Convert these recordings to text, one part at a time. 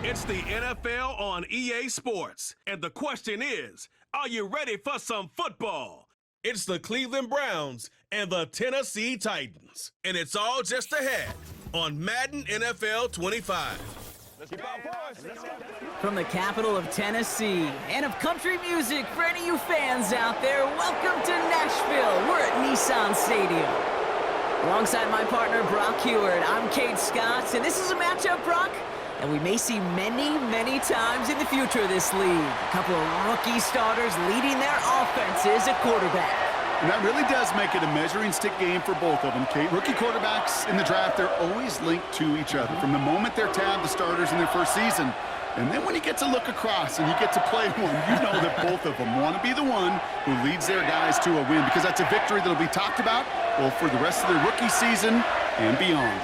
It's the NFL on EA Sports, and the question is, are you ready for some football? It's the Cleveland Browns and the Tennessee Titans, and it's all just ahead on Madden NFL 25. From the capital of Tennessee and of country music, for any of you fans out there, welcome to Nashville. We're at Nissan Stadium. Alongside my partner, Brock Heward, I'm Kate Scott, and this is a matchup, Brock, that we may see many, many times in the future of this league. A couple of rookie starters leading their offenses at quarterback. And that really does make it a measuring stick game for both of them, Kate. Rookie quarterbacks in the draft, they're always linked to each other. From the moment they're tabbed, the starters in their first season. And then when you get to look across and you get to play one, you know that both of them want to be the one who leads their guys to a win, because that's a victory that'll be talked about, well, for the rest of their rookie season and beyond.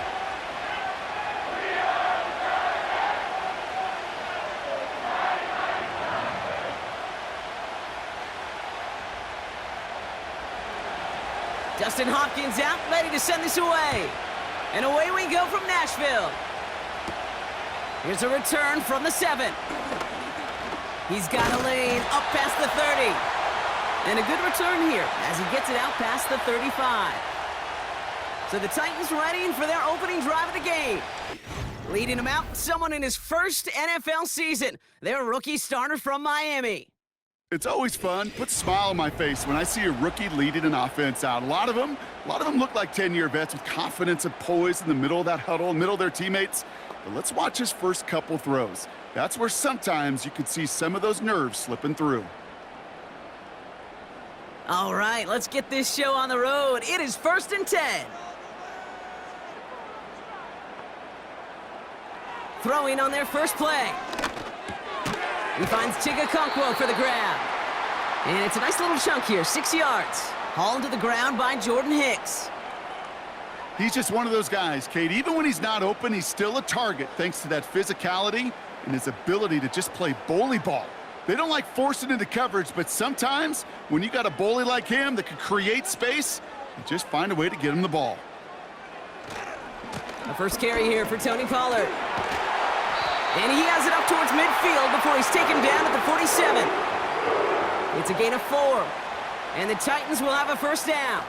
Dustin Hopkins out, ready to send this away. And away we go from Nashville. Here's a return from the 7. He's got a lane up past the 30. And a good return here as he gets it out past the 35. So the Titans ready for their opening drive of the game. Leading them out, someone in his first NFL season. Their rookie starter from Miami. It's always fun, puts a smile on my face when I see a rookie leading an offense out. A lot of them look like 10-year vets with confidence and poise in the middle of that huddle, middle of their teammates. But let's watch his first couple throws. That's where sometimes you could see some of those nerves slipping through. All right, let's get this show on the road. It is 1st and 10. Throwing on their first play. He finds Chigakonkwo for the grab. And it's a nice little chunk here, 6 yards. Hauled to the ground by Jordan Hicks. He's just one of those guys, Kate. Even when he's not open, he's still a target thanks to that physicality and his ability to just play bully ball. They don't like forcing into coverage, but sometimes when you got a bully like him that can create space, you just find a way to get him the ball. The first carry here for Tony Pollard. And he has it up towards midfield before he's taken down at the 47. It's a gain of 4. And the Titans will have a first down.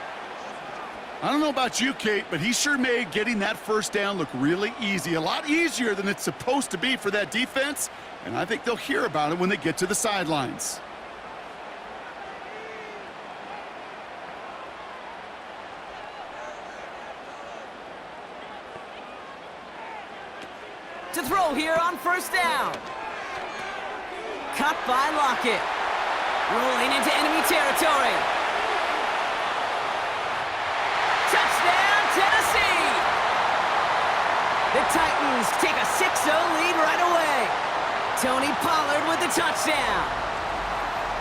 I don't know about you, Kate, but he sure made getting that first down look really easy. A lot easier than it's supposed to be for that defense. And I think they'll hear about it when they get to the sidelines. To throw here on first down. Cut by Lockett. Rolling into enemy territory. Touchdown, Tennessee! The Titans take a 6-0 lead right away. Tony Pollard with the touchdown.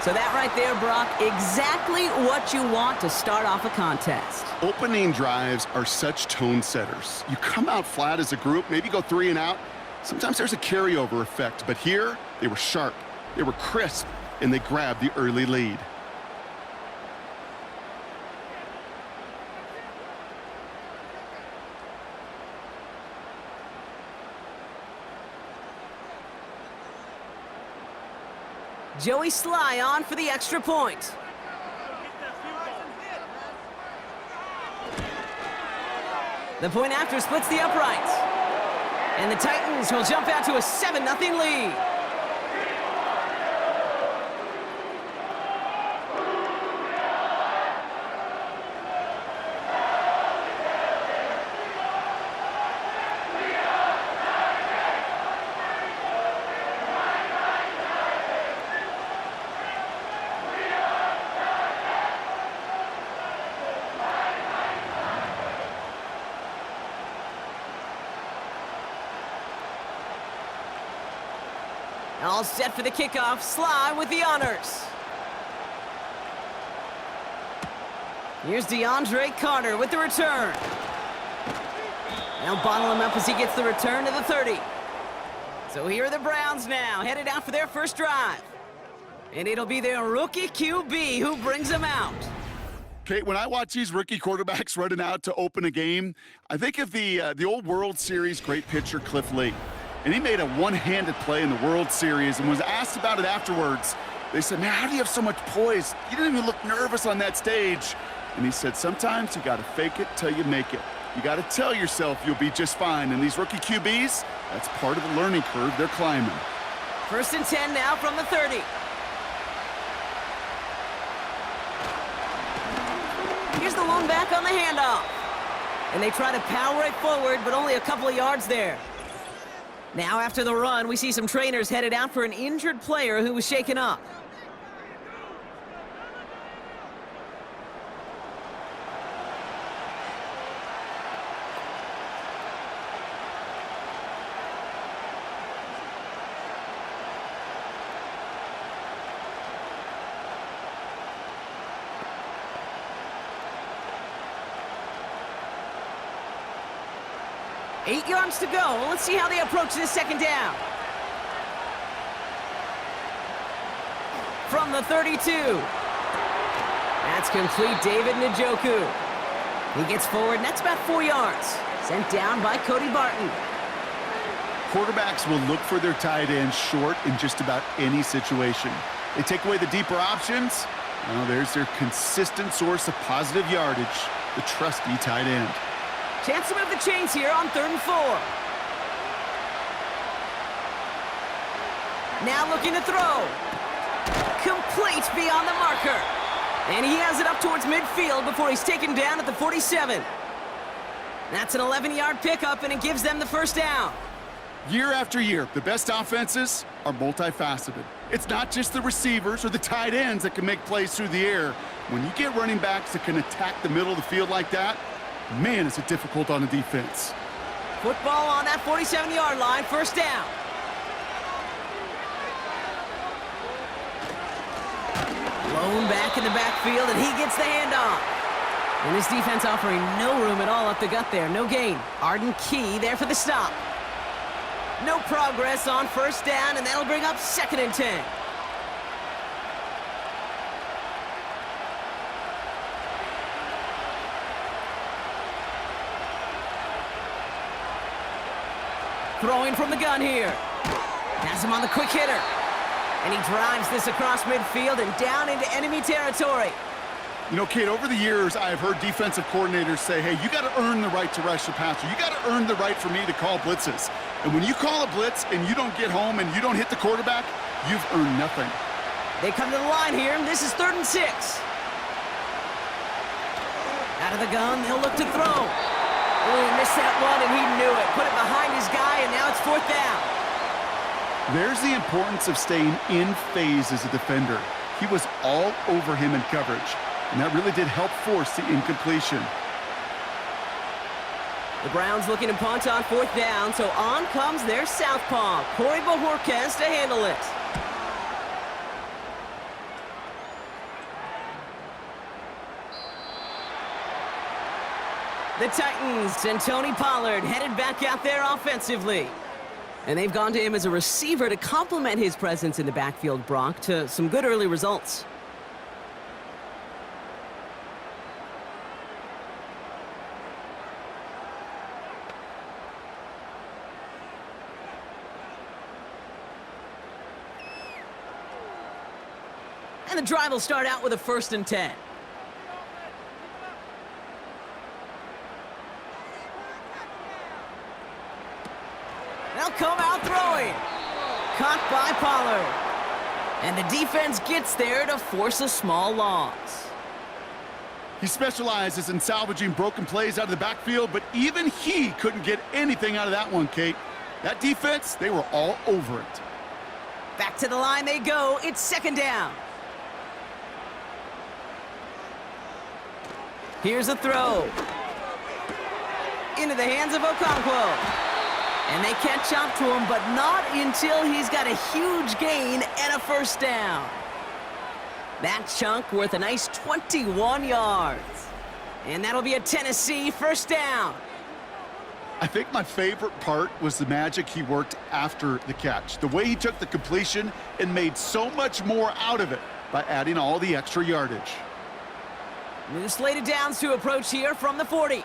So that right there, Brock, exactly what you want to start off a contest. Opening drives are such tone setters. You come out flat as a group, maybe go 3 and out. Sometimes there's a carryover effect, but here they were sharp, they were crisp, and they grabbed the early lead. Joey Sly on for the extra point. The point after splits the uprights. And the Titans will jump out to a 7-0 lead. All set for the kickoff. Sly with the honors. Here's DeAndre Carter with the return. They'll bottle him up as he gets the return to the 30. So here are the Browns now, headed out for their first drive. And it'll be their rookie QB who brings them out. Kate, when I watch these rookie quarterbacks running out to open a game, I think of the old World Series great pitcher Cliff Lee. and he made a one-handed play in the World Series and was asked about it afterwards. They said, man, how do you have so much poise? You didn't even look nervous on that stage. And he said, sometimes you got to fake it till you make it. You got to tell yourself you'll be just fine. And these rookie QBs, that's part of the learning curve they're climbing. 1st and 10 now from the 30. Here's the lone back on the handoff. And they try to power it forward, but only a couple of yards there. Now after the run, we see some trainers headed out for an injured player who was shaken up. Eight yards to go. Let's see how they approach this second down. From the 32. That's complete, David Njoku. He gets forward, and that's about 4 yards. Sent down by Cody Barton. Quarterbacks will look for their tight end short in just about any situation. They take away the deeper options. Well, there's their consistent source of positive yardage, the trusty tight end. Chance to move the chains here on 3rd and 4. Now looking to throw. Complete beyond the marker. And he has it up towards midfield before he's taken down at the 47. That's an 11-yard pickup, and it gives them the first down. Year after year, the best offenses are multifaceted. It's not just the receivers or the tight ends that can make plays through the air. When you get running backs that can attack the middle of the field like that, man, is it difficult on the defense. Football on that 47-yard line, first down. Lone back in the backfield, and he gets the handoff. And this defense offering no room at all up the gut there. No gain. Arden Key there for the stop. No progress on first down, and that'll bring up 2nd and 10. Throwing from the gun here. Has him on the quick hitter. And he drives this across midfield and down into enemy territory. You know, Kate, over the years, I've heard defensive coordinators say, hey, you got to earn the right to rush the passer. You got to earn the right for me to call blitzes. And when you call a blitz and you don't get home and you don't hit the quarterback, you've earned nothing. They come to the line here, and this is 3rd and 6. Out of the gun, they'll look to throw. Oh, he missed that one, and he knew it. Put it behind his guy, and now it's 4th down. There's the importance of staying in phase as a defender. He was all over him in coverage, and that really did help force the incompletion. The Browns looking to punt on 4th down, so on comes their southpaw, Corey Bojorquez, to handle it. The Titans and Tony Pollard headed back out there offensively. And they've gone to him as a receiver to complement his presence in the backfield, Brock, to some good early results. And the drive will start out with a 1st and 10. They'll come out throwing. Caught by Pollard. And the defense gets there to force a small loss. He specializes in salvaging broken plays out of the backfield, but even he couldn't get anything out of that one, Kate. That defense, they were all over it. Back to the line they go. It's 2nd down. Here's a throw. Into the hands of Okonkwo. And they catch up to him, but not until he's got a huge gain and a 1st down. That chunk worth a nice 21 yards. And that'll be a Tennessee 1st down. I think my favorite part was the magic he worked after the catch. The way he took the completion and made so much more out of it by adding all the extra yardage. New slated downs to approach here from the 40.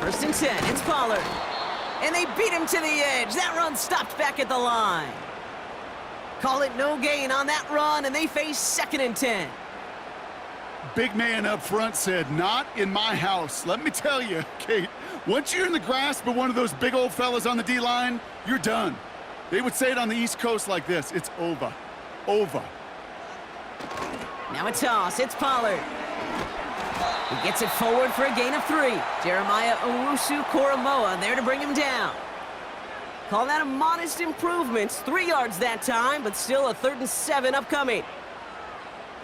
First and 10, it's Pollard. And they beat him to the edge. That run stopped back at the line. Call it no gain on that run, and they face 2nd and 10. Big man up front said, not in my house. Let me tell you, Kate, once you're in the grasp of one of those big old fellas on the D-line, you're done. They would say it on the East Coast like this, it's over. Over. Now a toss, it's Pollard. He gets it forward for a gain of 3. Jeremiah Owusu-Koramoah there to bring him down. Call that a modest improvement. 3 yards that time, but still a 3rd and 7 upcoming.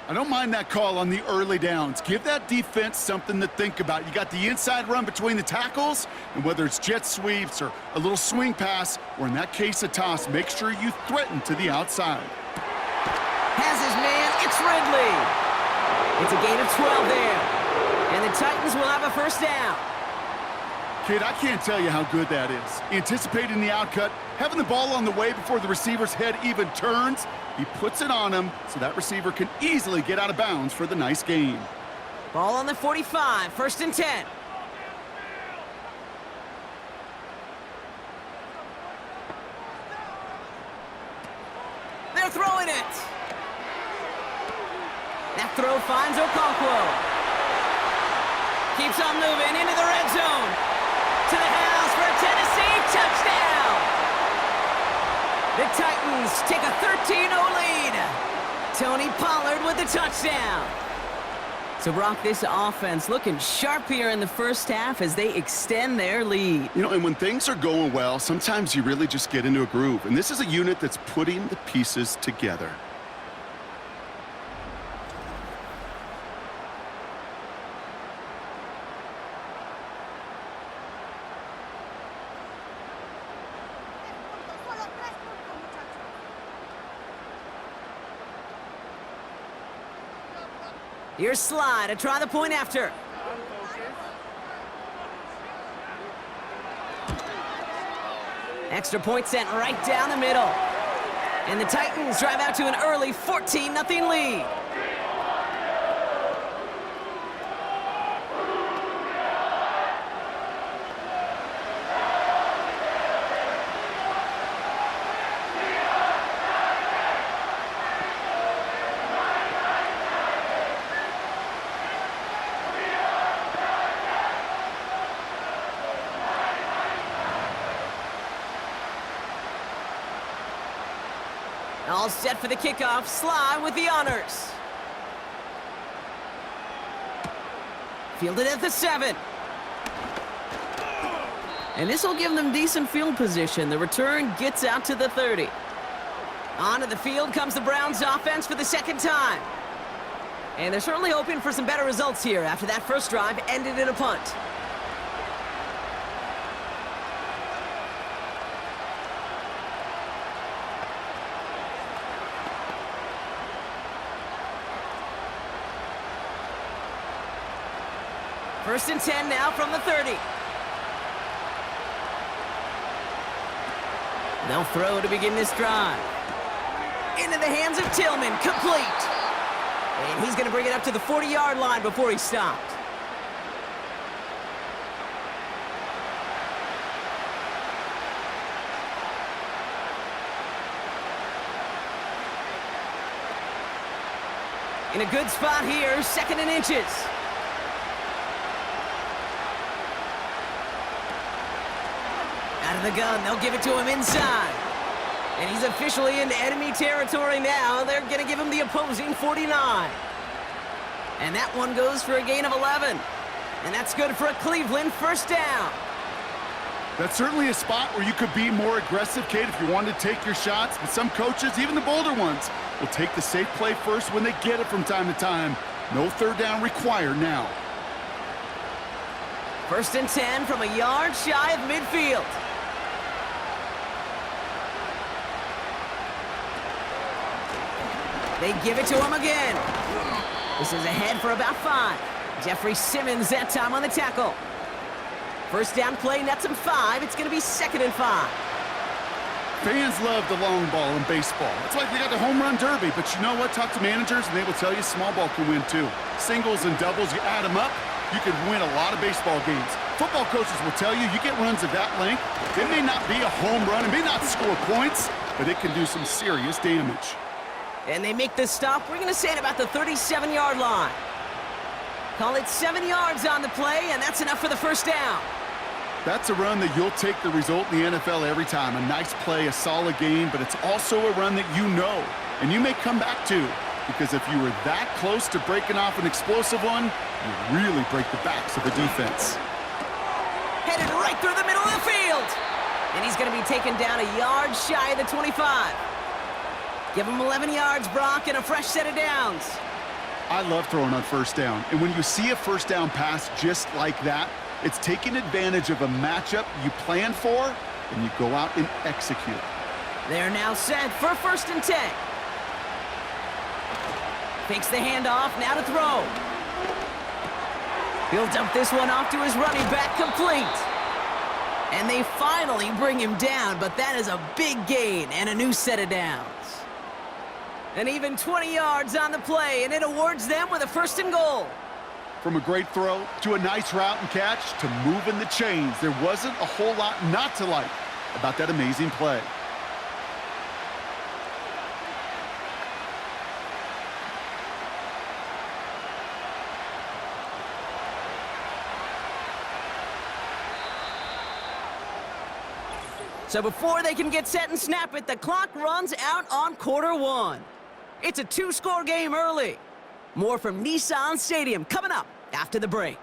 I don't mind that call on the early downs. Give that defense something to think about. You got the inside run between the tackles, and whether it's jet sweeps or a little swing pass, or in that case a toss, make sure you threaten to the outside. Has his man, it's Ridley. It's a gain of 12 there. And the Titans will have a first down. Kid, I can't tell you how good that is. Anticipating the outcut, having the ball on the way before the receiver's head even turns, he puts it on him so that receiver can easily get out of bounds for the nice gain. Ball on the 45, 1st and 10. They're throwing it. That throw finds Okonkwo. Keeps on moving into the red zone. To the house for a Tennessee touchdown. The Titans take a 13-0 lead. Tony Pollard with the touchdown. So, Brock, this offense looking sharp here in the first half as they extend their lead. You know, and when things are going well, sometimes you really just get into a groove. And this is a unit that's putting the pieces together. Here's Sly to try the point after. Extra point sent right down the middle. And the Titans drive out to an early 14-0 lead. All set for the kickoff. Sly with the honors. Fielded at the 7. And this will give them decent field position. The return gets out to the 30. Onto the field comes the Browns offense for the 2nd time. And they're certainly hoping for some better results here after that first drive ended in a punt. First and 10 now from the 30. They'll throw to begin this drive. Into the hands of Tillman, complete. And he's going to bring it up to the 40-yard line before he's stopped. In a good spot here, 2nd and inches. Out of the gun, they'll give it to him inside. And he's officially into enemy territory now. They're going to give him the opposing 49. And that one goes for a gain of 11. And that's good for a Cleveland first down. That's certainly a spot where you could be more aggressive, Kate, if you wanted to take your shots. But some coaches, even the bolder ones, will take the safe play first when they get it from time to time. No 3rd down required now. First and 10 from a yard shy of midfield. They give it to him again. This is ahead for about 5. Jeffrey Simmons that time on the tackle. First down play, nets him 5. It's going to be 2nd and 5. Fans love the long ball in baseball. It's like they got the home run derby, but you know what? Talk to managers and they will tell you small ball can win too. Singles and doubles, you add them up, you can win a lot of baseball games. Football coaches will tell you, you get runs of that length, it may not be a home run, it may not score points, but it can do some serious damage. And they make this stop. We're going to say at about the 37-yard line. Call it 7 yards on the play, and that's enough for the first down. That's a run that you'll take the result in the NFL every time. A nice play, a solid game, but it's also a run that you know, and you may come back to, because if you were that close to breaking off an explosive one, you really break the backs of the defense. Headed right through the middle of the field. And he's going to be taken down a yard shy of the 25. Give him 11 yards, Brock, and a fresh set of downs. I love throwing on first down. And when you see a first down pass just like that, it's taking advantage of a matchup you plan for, and you go out and execute. They're now set for 1st and 10. Takes the handoff, now to throw. He'll dump this one off to his running back, complete. And they finally bring him down, but that is a big gain and a new set of downs. And even 20 yards on the play, and it awards them with a 1st and goal. From a great throw to a nice route and catch to moving the chains, there wasn't a whole lot not to like about that amazing play. So before they can get set and snap it, the clock runs out on quarter one. It's a 2-score game early. More from Nissan Stadium coming up after the break.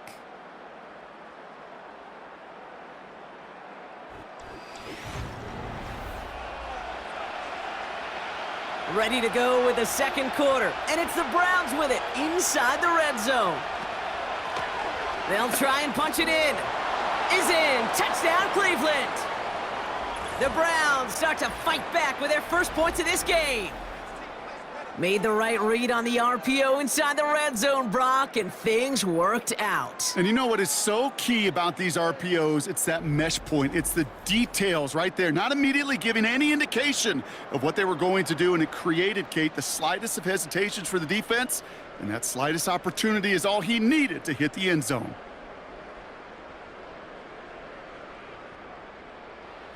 Ready to go with the 2nd quarter, and it's the Browns with it inside the red zone. They'll try and punch it in. Is in. Touchdown, Cleveland. The Browns start to fight back with their first points of this game. Made the right read on the RPO inside the red zone, Brock, and things worked out. And you know what is so key about these RPOs? It's that mesh point. It's the details right there, not immediately giving any indication of what they were going to do, and it created, Kate, the slightest of hesitations for the defense, and that slightest opportunity is all he needed to hit the end zone.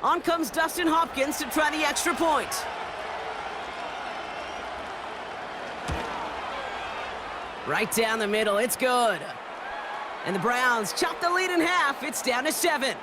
On comes Dustin Hopkins to try the extra point. Right down the middle, it's good. And the Browns chop the lead in half. It's down to 7.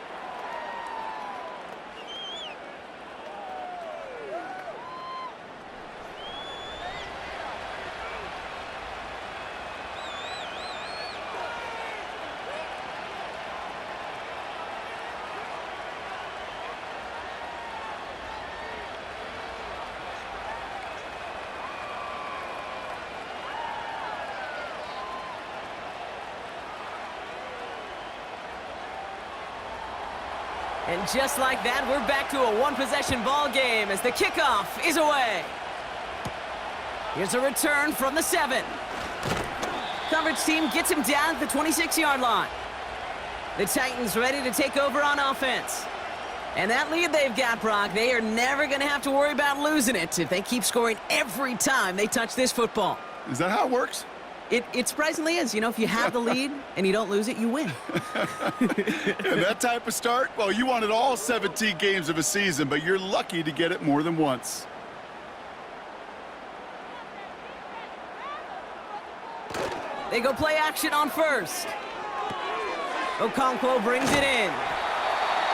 And just like that, we're back to a 1-possession ball game as the kickoff is away. Here's a return from the 7. Coverage team gets him down at the 26-yard line. The Titans ready to take over on offense. And that lead they've got, Brock, they are never going to have to worry about losing it if they keep scoring every time they touch this football. Is that how it works? It surprisingly is. You know, if you have the lead and you don't lose it, you win. And that type of start, well, you wanted all 17 games of a season, but you're lucky to get it more than once. They go play action on first. Okonkwo brings it in.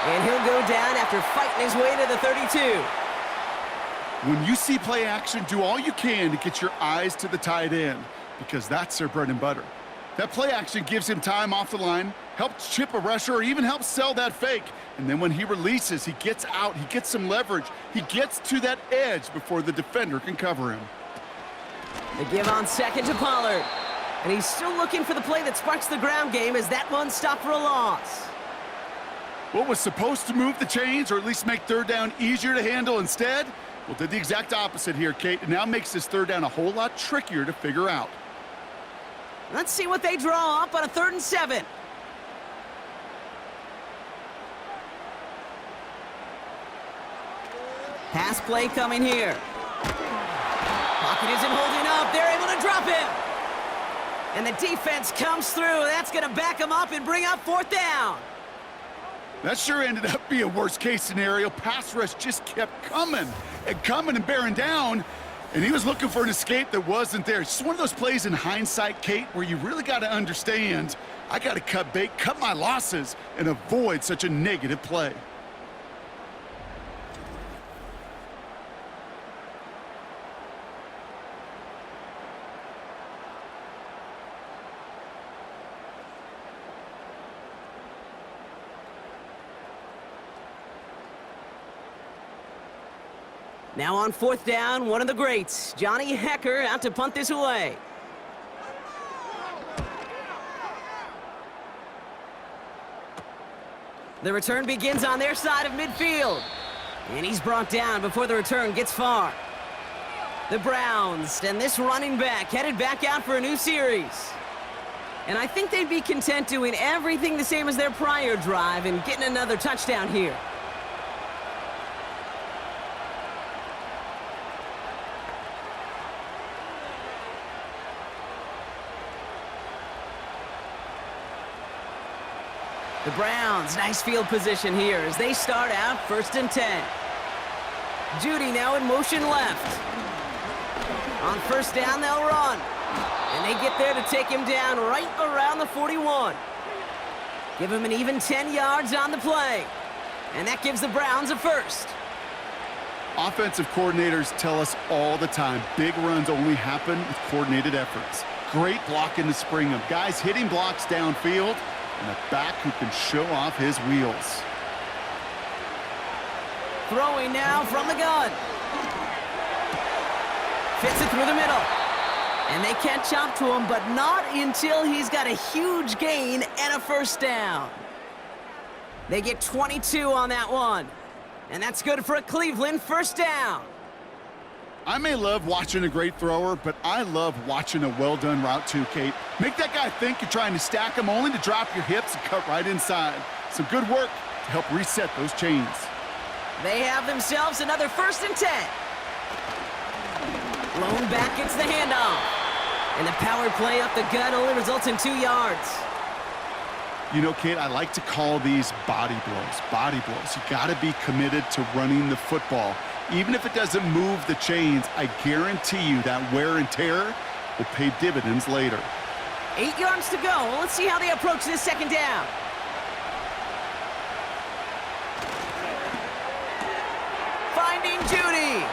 And he'll go down after fighting his way to the 32. When you see play action, do all you can to get your eyes to the tight end, because that's their bread and butter. That play action gives him time off the line, helps chip a rusher, or even helps sell that fake. And then when he releases, he gets out, he gets some leverage. He gets to that edge before the defender can cover him. They give on 2nd to Pollard. And he's still looking for the play that sparks the ground game as that one stopped for a loss. What was supposed to move the chains, or at least make 3rd down easier to handle instead? Well, did the exact opposite here, Kate. It now makes this 3rd down a whole lot trickier to figure out. Let's see what they draw up on a 3rd and 7. Pass play coming here. Pocket isn't holding up. They're able to drop him. And the defense comes through. That's going to back him up and bring up 4th down. That sure ended up being a worst-case scenario. Pass rush just kept coming and bearing down, and he was looking for an escape that wasn't there. It's just one of those plays in hindsight, Kate, where you really got to understand, I got to cut bait, cut my losses, and avoid such a negative play. Now on 4th down, one of the greats, Johnny Hecker, out to punt this away. The return begins on their side of midfield. And he's brought down before the return gets far. The Browns and this running back headed back out for a new series. And I think they'd be content doing everything the same as their prior drive and getting another touchdown here. The Browns, nice field position here as they start out 1st and 10. Judy now in motion left. On 1st down, they'll run. And they get there to take him down right around the 41. Give him an even 10 yards on the play. And that gives the Browns a 1st. Offensive coordinators tell us all the time, big runs only happen with coordinated efforts. Great blocking to spring them. Guys hitting blocks downfield, and a back who can show off his wheels. Throwing now from the gun. Fits it through the middle. And they catch up to him, but not until he's got a huge gain and a 1st down. They get 22 on that one. And that's good for a Cleveland 1st down. I may love watching a great thrower, but I love watching a well-done route too, Kate. Make that guy think you're trying to stack him only to drop your hips and cut right inside. Some good work to help reset those chains. They have themselves another 1st and 10. Blown back gets the handoff. And the power play up the gut only results in 2 yards. You know, Kate, I like to call these body blows. Body blows. You got to be committed to running the football. Even if it doesn't move the chains, I guarantee you that wear and tear will pay dividends later. 8 yards to go. Well, let's see how they approach this 2nd down. Finding Judy.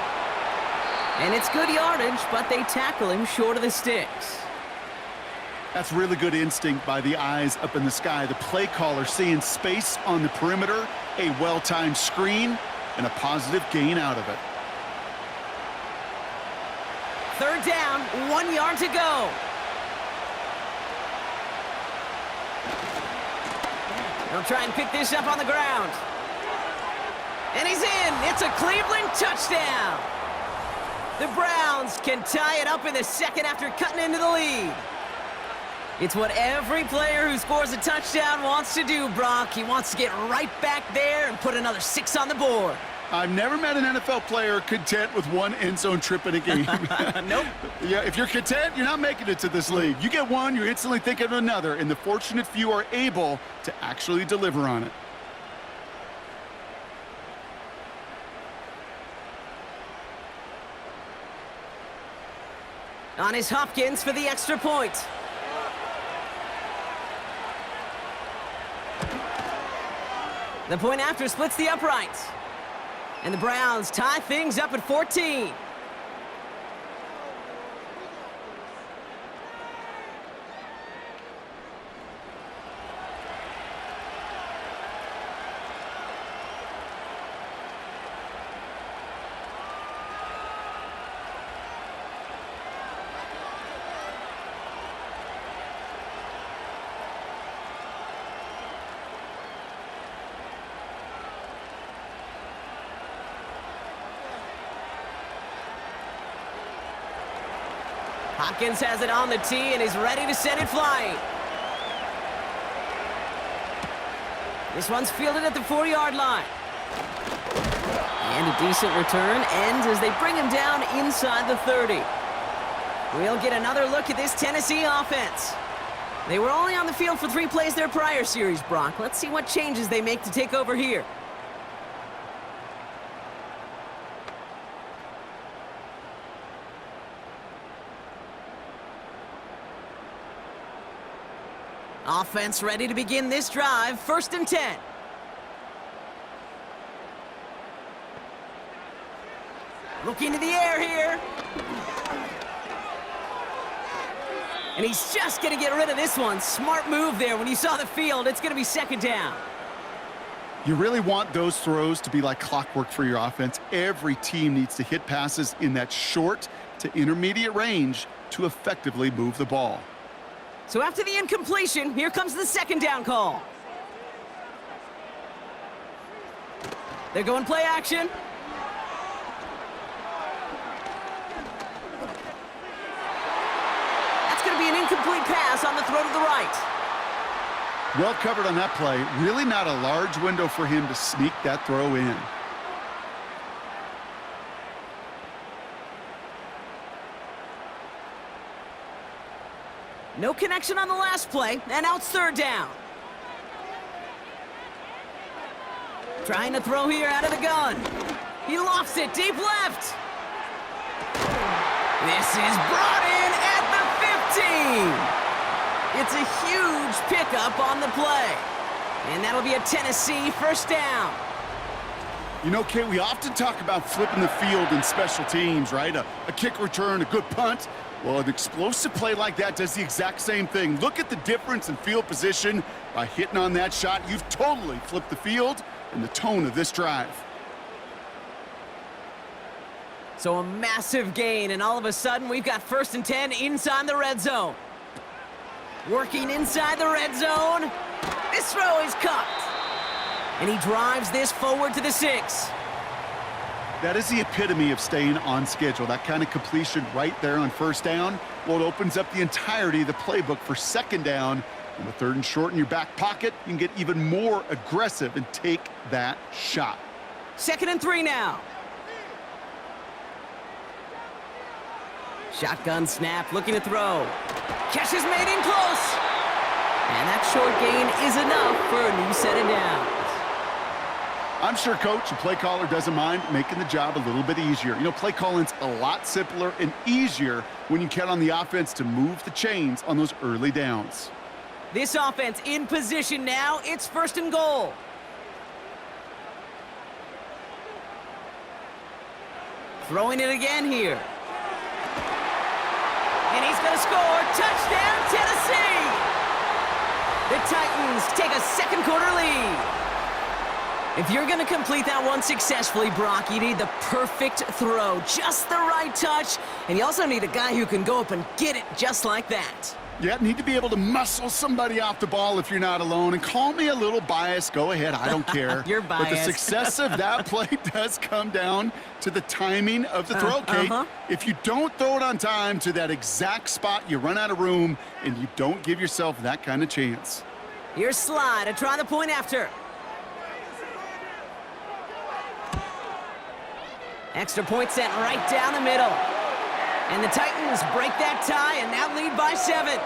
And it's good yardage, but they tackle him short of the sticks. That's really good instinct by the eyes up in the sky. The play caller seeing space on the perimeter, a well-timed screen, and a positive gain out of it. 3rd down, 1 yard to go. They'll try and pick this up on the ground. And he's in. It's a Cleveland touchdown. The Browns can tie it up in the 2nd after cutting into the lead. It's what every player who scores a touchdown wants to do, Brock. He wants to get right back there and put another 6 on the board. I've never met an NFL player content with one end zone trip in a game. Nope. Yeah, if you're content, you're not making it to this league. You get one, you're instantly thinking of another, and the fortunate few are able to actually deliver on it. On is Hopkins for the extra point. The point after splits the uprights. And the Browns tie things up at 14. Hopkins has it on the tee and is ready to send it flying. This one's fielded at the 4-yard line. And a decent return ends as they bring him down inside the 30. We'll get another look at this Tennessee offense. They were only on the field for 3 plays their prior series, Brock. Let's see what changes they make to take over here. Offense ready to begin this drive. 1st and 10. Looking to the air here. And he's just going to get rid of this one. Smart move there. When you saw the field, it's going to be 2nd down. You really want those throws to be like clockwork for your offense. Every team needs to hit passes in that short to intermediate range to effectively move the ball. So after the incompletion, here comes the 2nd down call. They're going play action. That's going to be an incomplete pass on the throw to the right. Well covered on that play. Really not a large window for him to sneak that throw in. No connection on the last play, and now it's 3rd down. Trying to throw here out of the gun. He lofts it deep left. This is brought in at the 15. It's a huge pickup on the play. And that'll be a Tennessee 1st down. You know, Kate, we often talk about flipping the field in special teams, right? A kick return, a good punt. Well, an explosive play like that does the exact same thing. Look at the difference in field position by hitting on that shot. You've totally flipped the field and the tone of this drive. So a massive gain, and all of a sudden we've got 1st and 10 inside the red zone. Working inside the red zone. This throw is caught. And he drives this forward to the 6. That is the epitome of staying on schedule. That kind of completion right there on 1st down. Well, it opens up the entirety of the playbook for 2nd down. And with 3rd and short in your back pocket, you can get even more aggressive and take that shot. 2nd and 3 now. Shotgun snap, looking to throw. Catch is made in close. And that short gain is enough for a new set of downs. I'm sure coach and play caller doesn't mind making the job a little bit easier. You know, play calling's a lot simpler and easier when you count on the offense to move the chains on those early downs. This offense in position now. It's 1st and goal. Throwing it again here. And he's going to score. Touchdown, Tennessee! The Titans take a 2nd quarter lead. If you're going to complete that one successfully, Brock, you need the perfect throw, just the right touch, and you also need a guy who can go up and get it just like that. Yeah, need to be able to muscle somebody off the ball if you're not alone. And call me a little biased. Go ahead. I don't care. You're biased. But the success of that play does come down to the timing of the throw, Kate. If you don't throw it on time to that exact spot, you run out of room, and you don't give yourself that kind of chance. Here's Slide to try the point after. Extra point sent right down the middle. And the Titans break that tie and now lead by 7.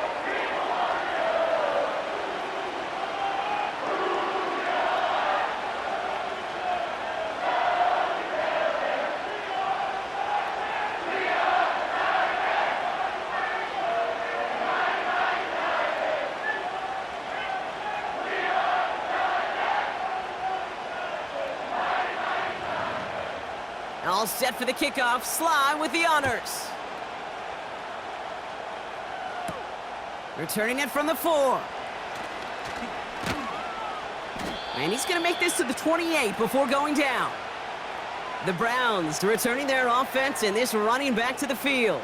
All set for the kickoff. Sly with the honors. Returning it from the 4. And he's going to make this to the 28 before going down. The Browns returning their offense and this running back to the field.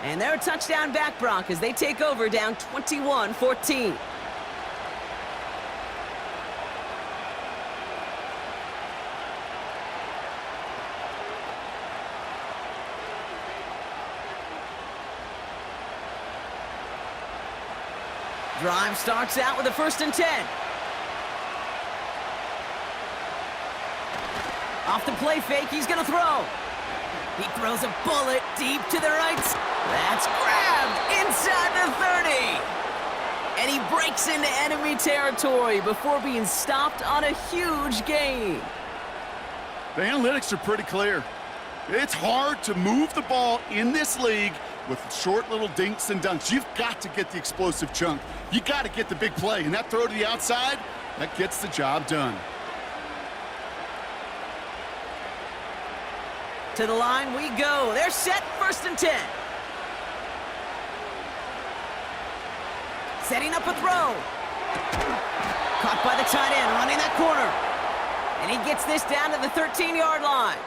And they're a touchdown back, Brock, as they take over down 21-14. Drive starts out with a 1st and 10. Off the play fake, he's going to throw. He throws a bullet deep to the right. That's grabbed inside the 30. And he breaks into enemy territory before being stopped on a huge gain. The analytics are pretty clear. It's hard to move the ball in this league with short little dinks and dunks. You've got to get the explosive chunk. You got to get the big play. And that throw to the outside, that gets the job done. To the line we go. They're set, 1st and 10. Setting up a throw. Caught by the tight end, running that corner. And he gets this down to the 13-yard line.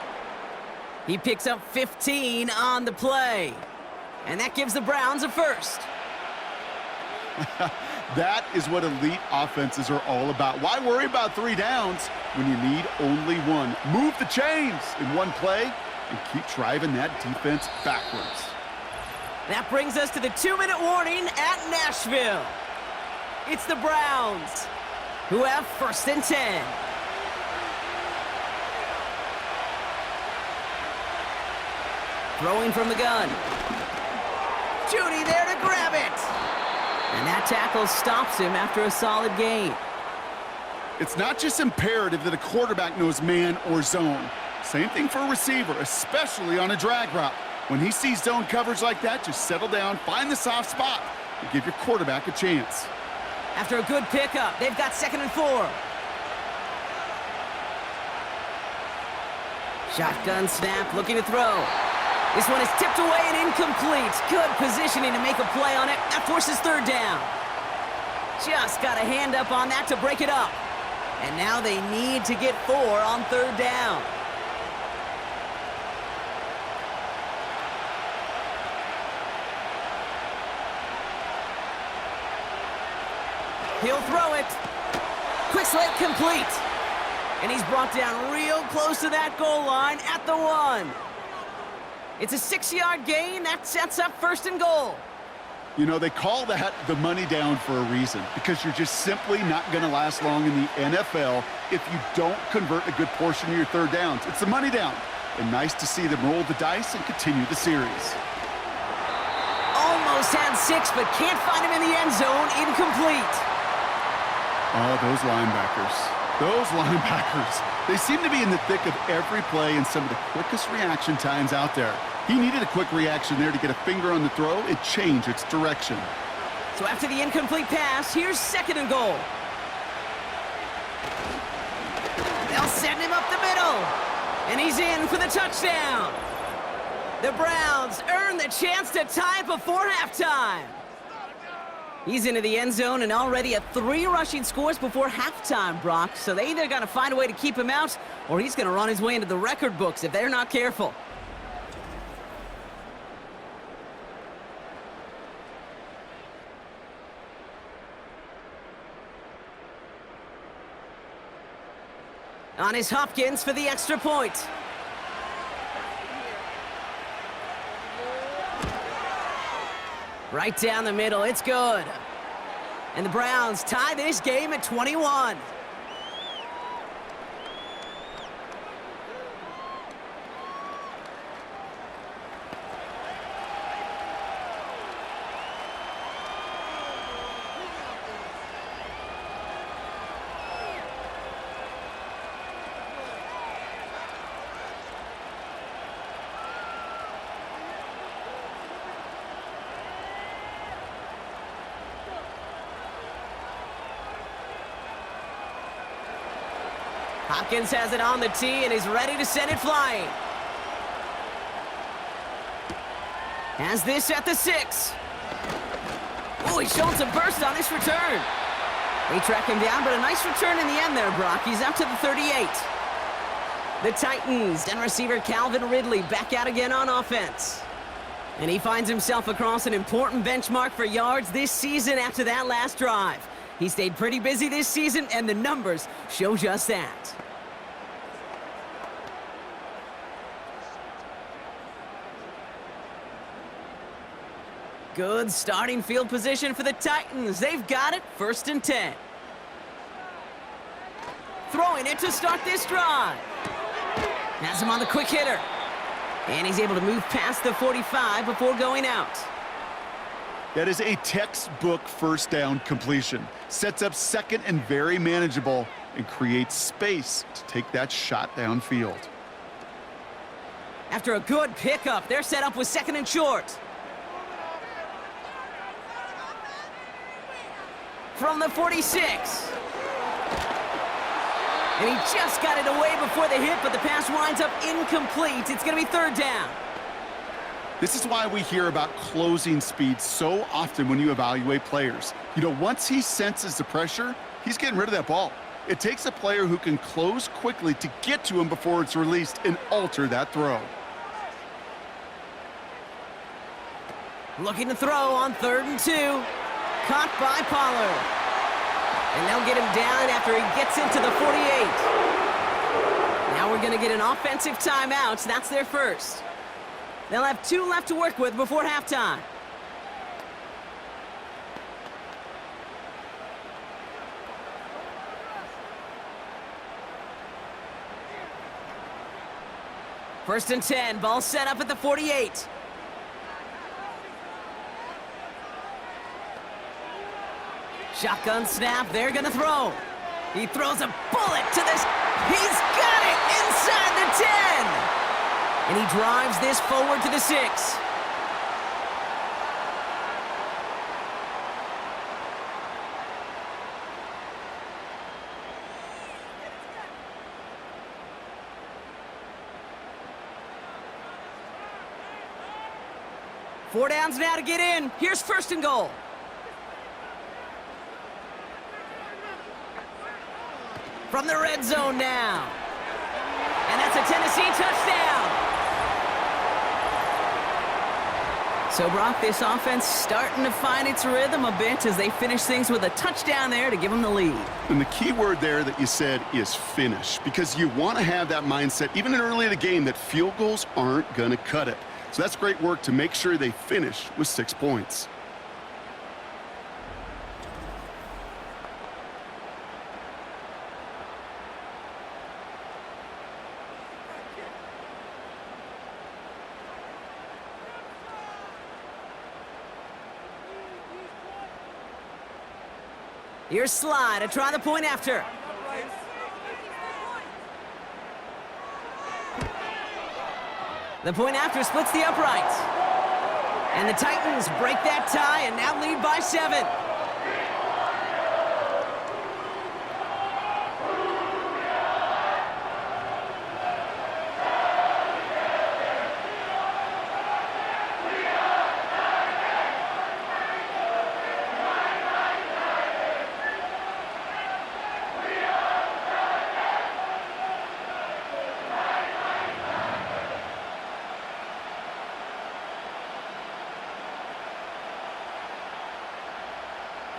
He picks up 15 on the play. And that gives the Browns a first. That is what elite offenses are all about. Why worry about 3 downs when you need only 1? Move the chains in one play and keep driving that defense backwards. That brings us to the 2-minute warning at Nashville. It's the Browns who have 1st and 10. Throwing from the gun. Judy there to grab it. And that tackle stops him after a solid gain. It's not just imperative that a quarterback knows man or zone. Same thing for a receiver, especially on a drag route. When he sees zone coverage like that, just settle down, find the soft spot, and give your quarterback a chance. After a good pickup, they've got 2nd and 4. Shotgun snap, looking to throw. This one is tipped away and incomplete. Good positioning to make a play on it. That forces 3rd down. Just got a hand up on that to break it up. And now they need to get 4 on 3rd down. He'll throw it. Quick slant complete. And he's brought down real close to that goal line at the 1. It's a 6-yard gain. That sets up 1st and goal. You know, they call that the money down for a reason, because you're just simply not going to last long in the NFL if you don't convert a good portion of your 3rd downs. It's the money down. And nice to see them roll the dice and continue the series. Almost had 6, but can't find him in the end zone. Incomplete. Oh, those linebackers. Those linebackers. They seem to be in the thick of every play and some of the quickest reaction times out there. He needed a quick reaction there to get a finger on the throw. It changed its direction. So after the incomplete pass, here's 2nd and goal. They'll send him up the middle. And he's in for the touchdown. The Browns earn the chance to tie before halftime. He's into the end zone and already at 3 rushing scores before halftime, Brock. So they either got to find a way to keep him out, or he's going to run his way into the record books if they're not careful. On is Hopkins for the extra point. Right down the middle, it's good. And the Browns tie this game at 21. Hopkins has it on the tee and is ready to send it flying. Has this at the 6. Oh, he's showing some burst on his return. They track him down, but a nice return in the end there, Brock. He's up to the 38. The Titans and receiver Calvin Ridley back out again on offense. And he finds himself across an important benchmark for yards this season after that last drive. He stayed pretty busy this season, and the numbers show just that. Good starting field position for the Titans. They've got it, 1st and 10. Throwing it to start this drive. Has him on the quick hitter. And he's able to move past the 45 before going out. That is a textbook first down completion. Sets up second and very manageable and creates space to take that shot downfield. After a good pickup, they're set up with second and short. From the 46. And he just got it away before the hit, but the pass winds up incomplete. It's going to be third down. This is why we hear about closing speed so often when you evaluate players. You know, once he senses the pressure, he's getting rid of that ball. It takes a player who can close quickly to get to him before it's released and alter that throw. Looking to throw on 3rd and 2. Caught by Pollard. And they'll get him down after he gets into the 48. Now we're going to get an offensive timeout. That's their first. They'll have 2 left to work with before halftime. First and 10. Ball set up at the 48. Shotgun snap, they're gonna throw. He throws a bullet to this. He's got it inside the 10. And he drives this forward to the 6. Four downs now to get in. Here's first and goal. From the red zone now. And that's a Tennessee touchdown. So, Brock, this offense starting to find its rhythm a bit as they finish things with a touchdown there to give them the lead. And the key word there that you said is finish, because you want to have that mindset, even in early in the game, that field goals aren't going to cut it. So that's great work to make sure they finish with 6 points. Here's Sly to try the point after. The point after splits the uprights. And the Titans break that tie and now lead by 7.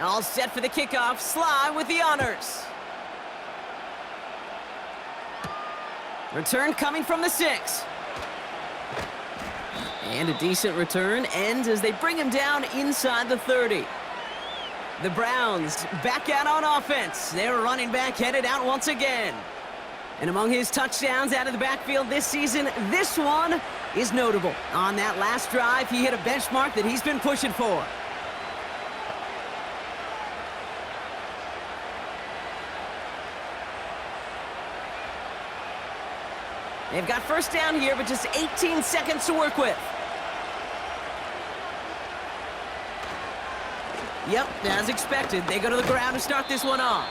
All set for the kickoff. Sly with the honors. Return coming from the 6. And a decent return ends as they bring him down inside the 30. The Browns back out on offense. Their running back headed out once again. And among his touchdowns out of the backfield this season, this one is notable. On that last drive, he hit a benchmark that he's been pushing for. They've got first down here, but just 18 seconds to work with. Yep, as expected, they go to the ground to start this one off.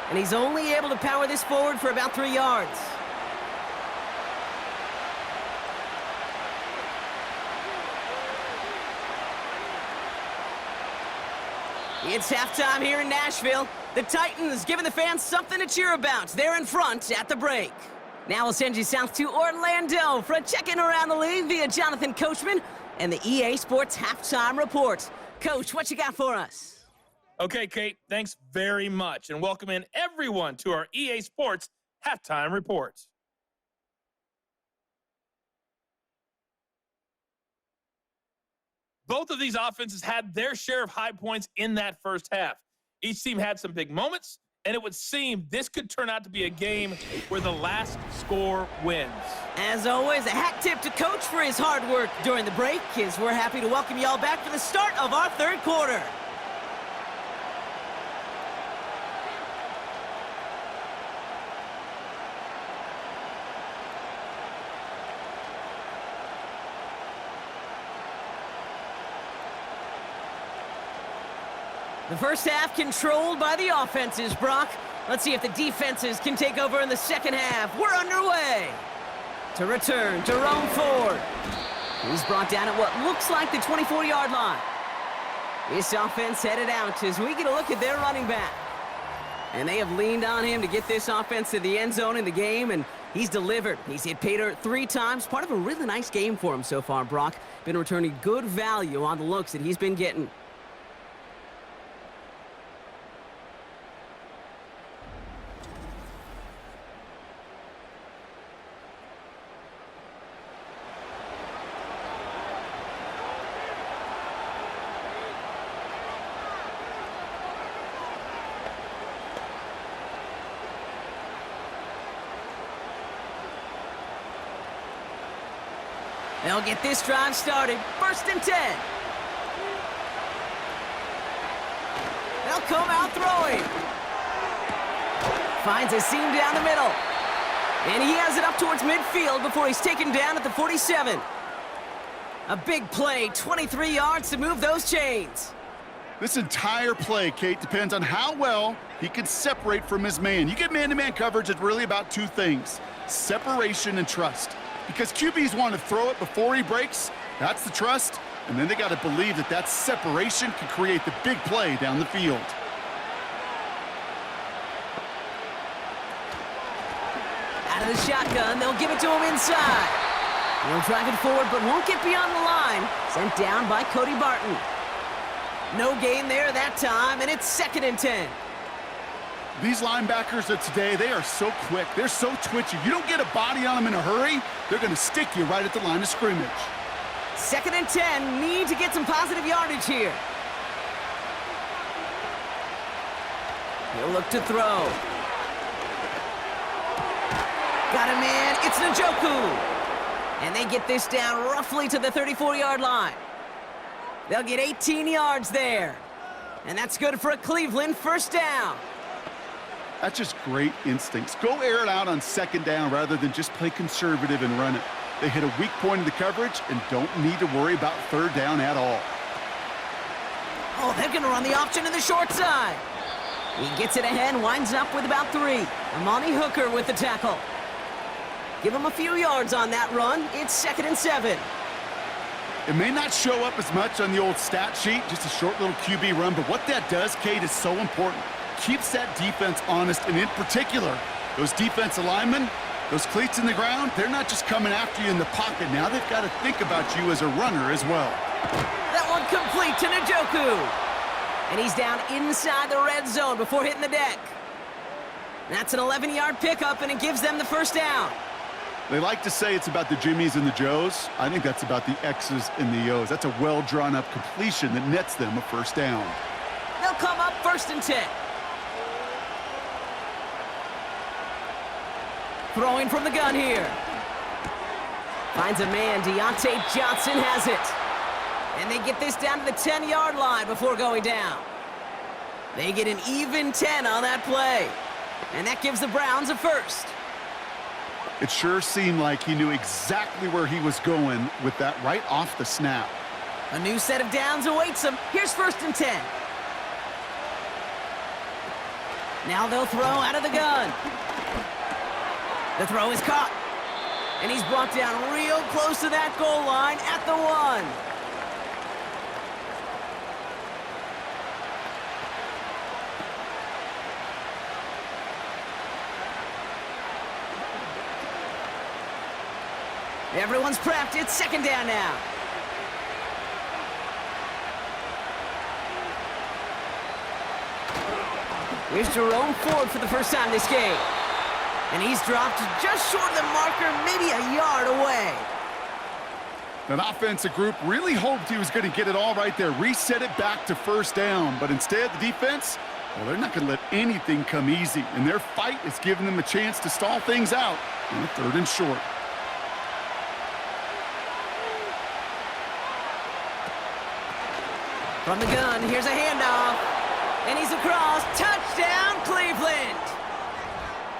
And he's only able to power this forward for about 3 yards. It's halftime here in Nashville. The Titans giving the fans something to cheer about. They're in front at the break. Now we'll send you south to Orlando for a check-in around the league via Jonathan Coachman and the EA Sports Halftime Report. Coach, what you got for us? Okay, Kate, thanks very much, and welcome in everyone to our EA Sports Halftime Report. Both of these offenses had their share of high points in that first half. Each team had some big moments, and it would seem this could turn out to be a game where the last score wins. As always, a hat tip to Coach for his hard work during the break, as we're happy to welcome you all back for the start of our third quarter. The first half controlled by the offenses, Brock. Let's see if the defenses can take over in the second half. We're underway. To return, Jerome Ford. He's brought down at what looks like the 24-yard line. This offense headed out as we get a look at their running back. And they have leaned on him to get this offense to the end zone in the game, and he's delivered. He's hit pay dirt 3 times. Part of a really nice game for him so far, Brock. Been returning good value on the looks that he's been getting. They'll get this drive started. 1st and 10. They'll come out throwing. Finds a seam down the middle. And he has it up towards midfield before he's taken down at the 47. A big play, 23 yards to move those chains. This entire play, Kate, depends on how well he can separate from his man. You get man-to-man coverage, it's really about 2 things: separation and trust. Because QBs want to throw it before he breaks. That's the trust. And then they got to believe that that separation can create the big play down the field. Out of the shotgun, they'll give it to him inside. He'll drive it forward, but won't get beyond the line. Sent down by Cody Barton. No gain there that time, and it's 2nd and 10. These linebackers of today, they are so quick. They're so twitchy. You don't get a body on them in a hurry, they're going to stick you right at the line of scrimmage. 2nd and 10. Need to get some positive yardage here. He'll look to throw. Got a man. It's Njoku. And they get this down roughly to the 34-yard line. They'll get 18 yards there. And that's good for a Cleveland 1st down. That's just great instincts. Go air it out on 2nd down rather than just play conservative and run it. They hit a weak point in the coverage and don't need to worry about 3rd down at all. Oh, they're going to run the option to the short side. He gets it ahead, winds up with about 3. Amani Hooker with the tackle. Give him a few yards on that run. It's 2nd and 7. It may not show up as much on the old stat sheet, just a short little QB run, but what that does, Kate, is so important. Keeps that defense honest, and in particular, those defensive linemen, those cleats in the ground, they're not just coming after you in the pocket. Now they've got to think about you as a runner as well. That one complete to Njoku. And he's down inside the red zone before hitting the deck. That's an 11-yard pickup, and it gives them the 1st down. They like to say it's about the Jimmies and the Joes. I think that's about the X's and the O's. That's a well-drawn-up completion that nets them a 1st down. They'll come up 1st and 10. Throwing from the gun here. Finds a man. Deontay Johnson has it. And they get this down to the 10-yard line before going down. They get an even 10 on that play. And that gives the Browns a 1st. It sure seemed like he knew exactly where he was going with that right off the snap. A new set of downs awaits them. Here's 1st and 10. Now they'll throw out of the gun. The throw is caught. And he's brought down real close to that goal line at the 1. Everyone's prepped. It's 2nd down now. Here's Jerome Ford for the first time this game. And he's dropped just short of the marker, maybe a yard away. That offensive group really hoped he was going to get it all right there, reset it back to 1st down. But instead, the defense, Well, they're not going to let anything come easy, and their fight is giving them a chance to stall things out on a 3rd and short. From the gun, here's a handoff. And he's across. Touchdown, Cleveland!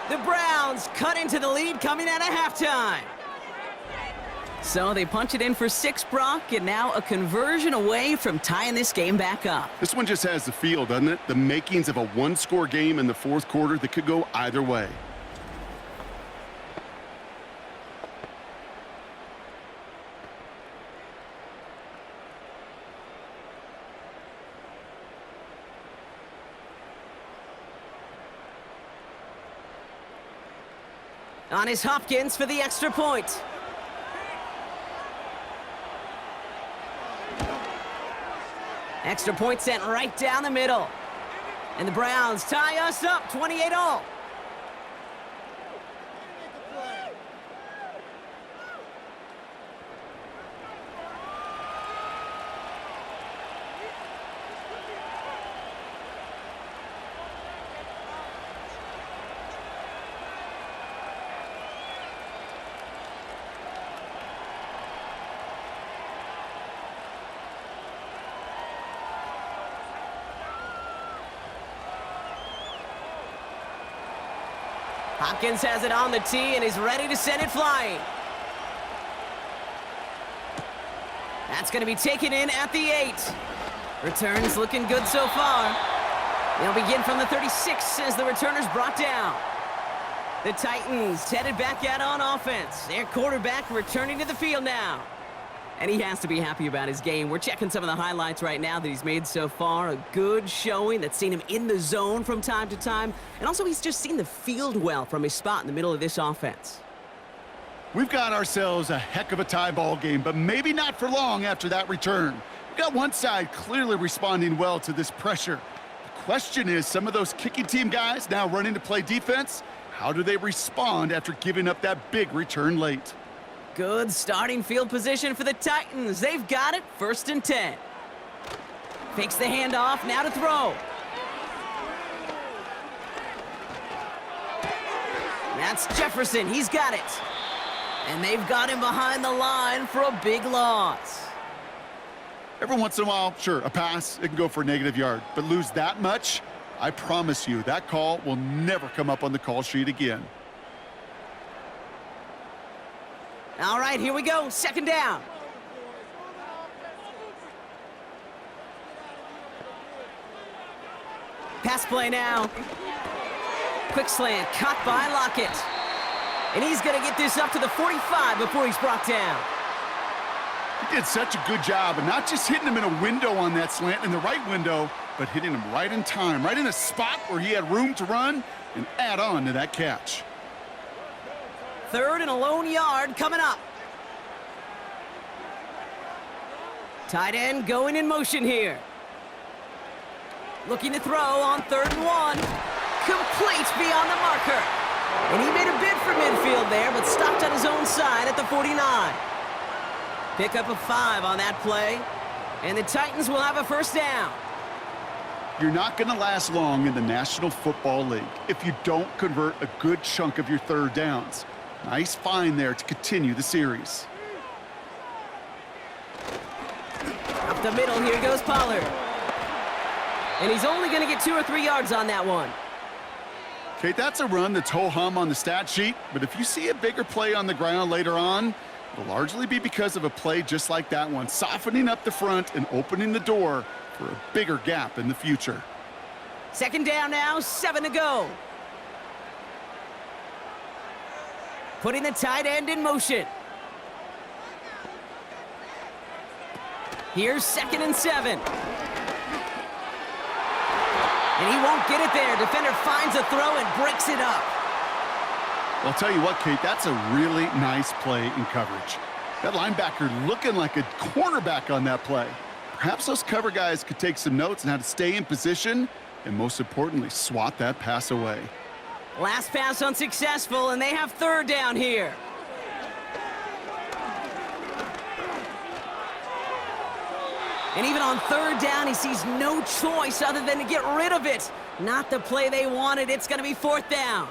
The Browns cut into the lead coming out of halftime. So they punch it in for 6, Brock, and now a conversion away from tying this game back up. This one just has the feel, doesn't it? The makings of a one-score game in the 4th quarter that could go either way. On is Hopkins for the extra point. Extra point sent right down the middle. And the Browns tie us up 28-all. Hopkins has it on the tee and is ready to send it flying. That's going to be taken in at the 8. Returns looking good so far. They'll begin from the 36 as the returner's brought down. The Titans headed back out on offense. Their quarterback returning to the field now. And he has to be happy about his game. We're checking some of the highlights right now that he's made so far. A good showing that's seen him in the zone from time to time. And also he's just seen the field well from his spot in the middle of this offense. We've got ourselves a heck of a tie ball game, but maybe not for long after that return. We've got one side clearly responding well to this pressure. The question is, some of those kicking team guys now running to play defense, how do they respond after giving up that big return late? Good starting field position for the Titans. They've got it, 1st and 10. Fakes the handoff, now to throw. That's Jefferson, he's got it. And they've got him behind the line for a big loss. Every once in a while, sure, a pass, it can go for a negative yard. But lose that much, I promise you, that call will never come up on the call sheet again. All right, here we go, 2nd down. Pass play now. Quick slant, caught by Lockett. And he's going to get this up to the 45 before he's brought down. He did such a good job, and not just hitting him in a window on that slant, in the right window, but hitting him right in time, right in a spot where he had room to run and add on to that catch. 3rd and a lone yard coming up. Tight end going in motion here. Looking to throw on 3rd and 1. Complete beyond the marker. And he made a bid for midfield there, but stopped on his own side at the 49. Pick up a 5 on that play. And the Titans will have a 1st down. You're not going to last long in the National Football League if you don't convert a good chunk of your 3rd downs. Nice find there to continue the series. Up the middle, here goes Pollard. And he's only going to get 2 or 3 yards on that one. Okay, that's a run that's ho-hum on the stat sheet, but if you see a bigger play on the ground later on, it'll largely be because of a play just like that one, softening up the front and opening the door for a bigger gap in the future. 2nd down now, 7 to go. Putting the tight end in motion. Here's 2nd and 7. And he won't get it there. Defender finds a throw and breaks it up. Well, I'll tell you what, Kate, that's a really nice play in coverage. That linebacker looking like a cornerback on that play. Perhaps those cover guys could take some notes on how to stay in position and, most importantly, swat that pass away. Last pass unsuccessful, and they have 3rd down here. And even on 3rd down, he sees no choice other than to get rid of it. Not the play they wanted. It's going to be 4th down.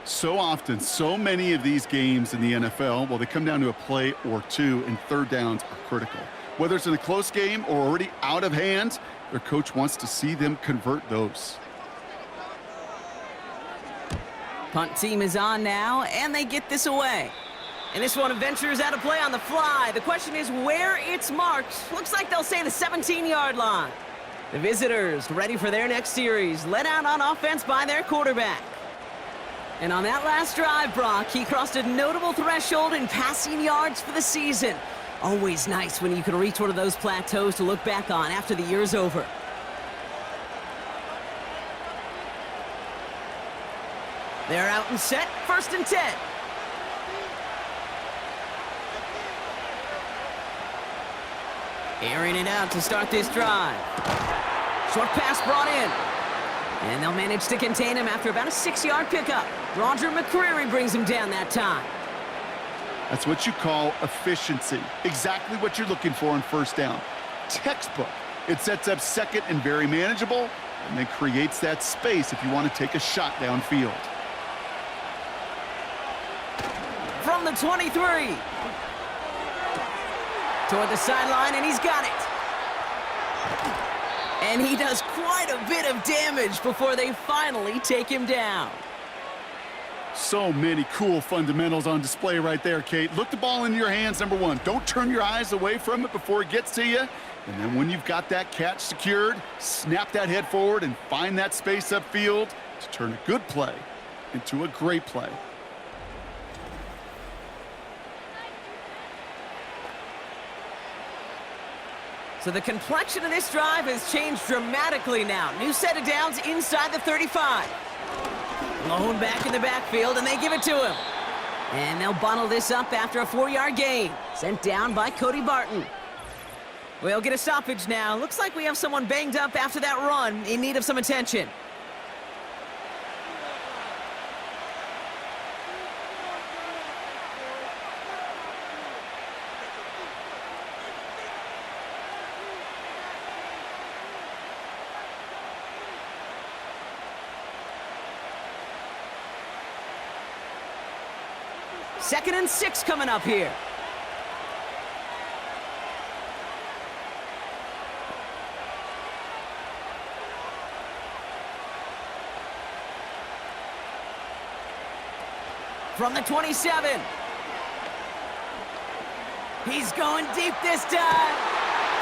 So often, so many of these games in the NFL, well, they come down to a play or two, and 3rd downs are critical. Whether it's in a close game or already out of hand, their coach wants to see them convert those. Punt team is on now, and they get this away. And this one ventures out of play on the fly. The question is where it's marked. Looks like they'll say the 17-yard line. The visitors ready for their next series, led out on offense by their quarterback. And on that last drive, Brock, he crossed a notable threshold in passing yards for the season. Always nice when you can reach one of those plateaus to look back on after the year's over. They're out and set, 1st and 10. Airing it out to start this drive. Short pass brought in. And they'll manage to contain him after about a 6-yard pickup. Roger McCreary brings him down that time. That's what you call efficiency. Exactly what you're looking for on 1st down. Textbook. It sets up 2nd and very manageable, and then creates that space if you want to take a shot downfield. From the 23. Toward the sideline, and he's got it. And he does quite a bit of damage before they finally take him down. So many cool fundamentals on display right there, Kate. Look the ball in your hands, number 1. Don't turn your eyes away from it before it gets to you. And then when you've got that catch secured, snap that head forward and find that space upfield to turn a good play into a great play. So the complexion of this drive has changed dramatically now. New set of downs inside the 35. Blown back in the backfield, and they give it to him. And they'll bundle this up after a 4-yard gain. Sent down by Cody Barton. We'll get a stoppage now. Looks like we have someone banged up after that run, in need of some attention. Second and 6 coming up here. From the 27. He's going deep this time.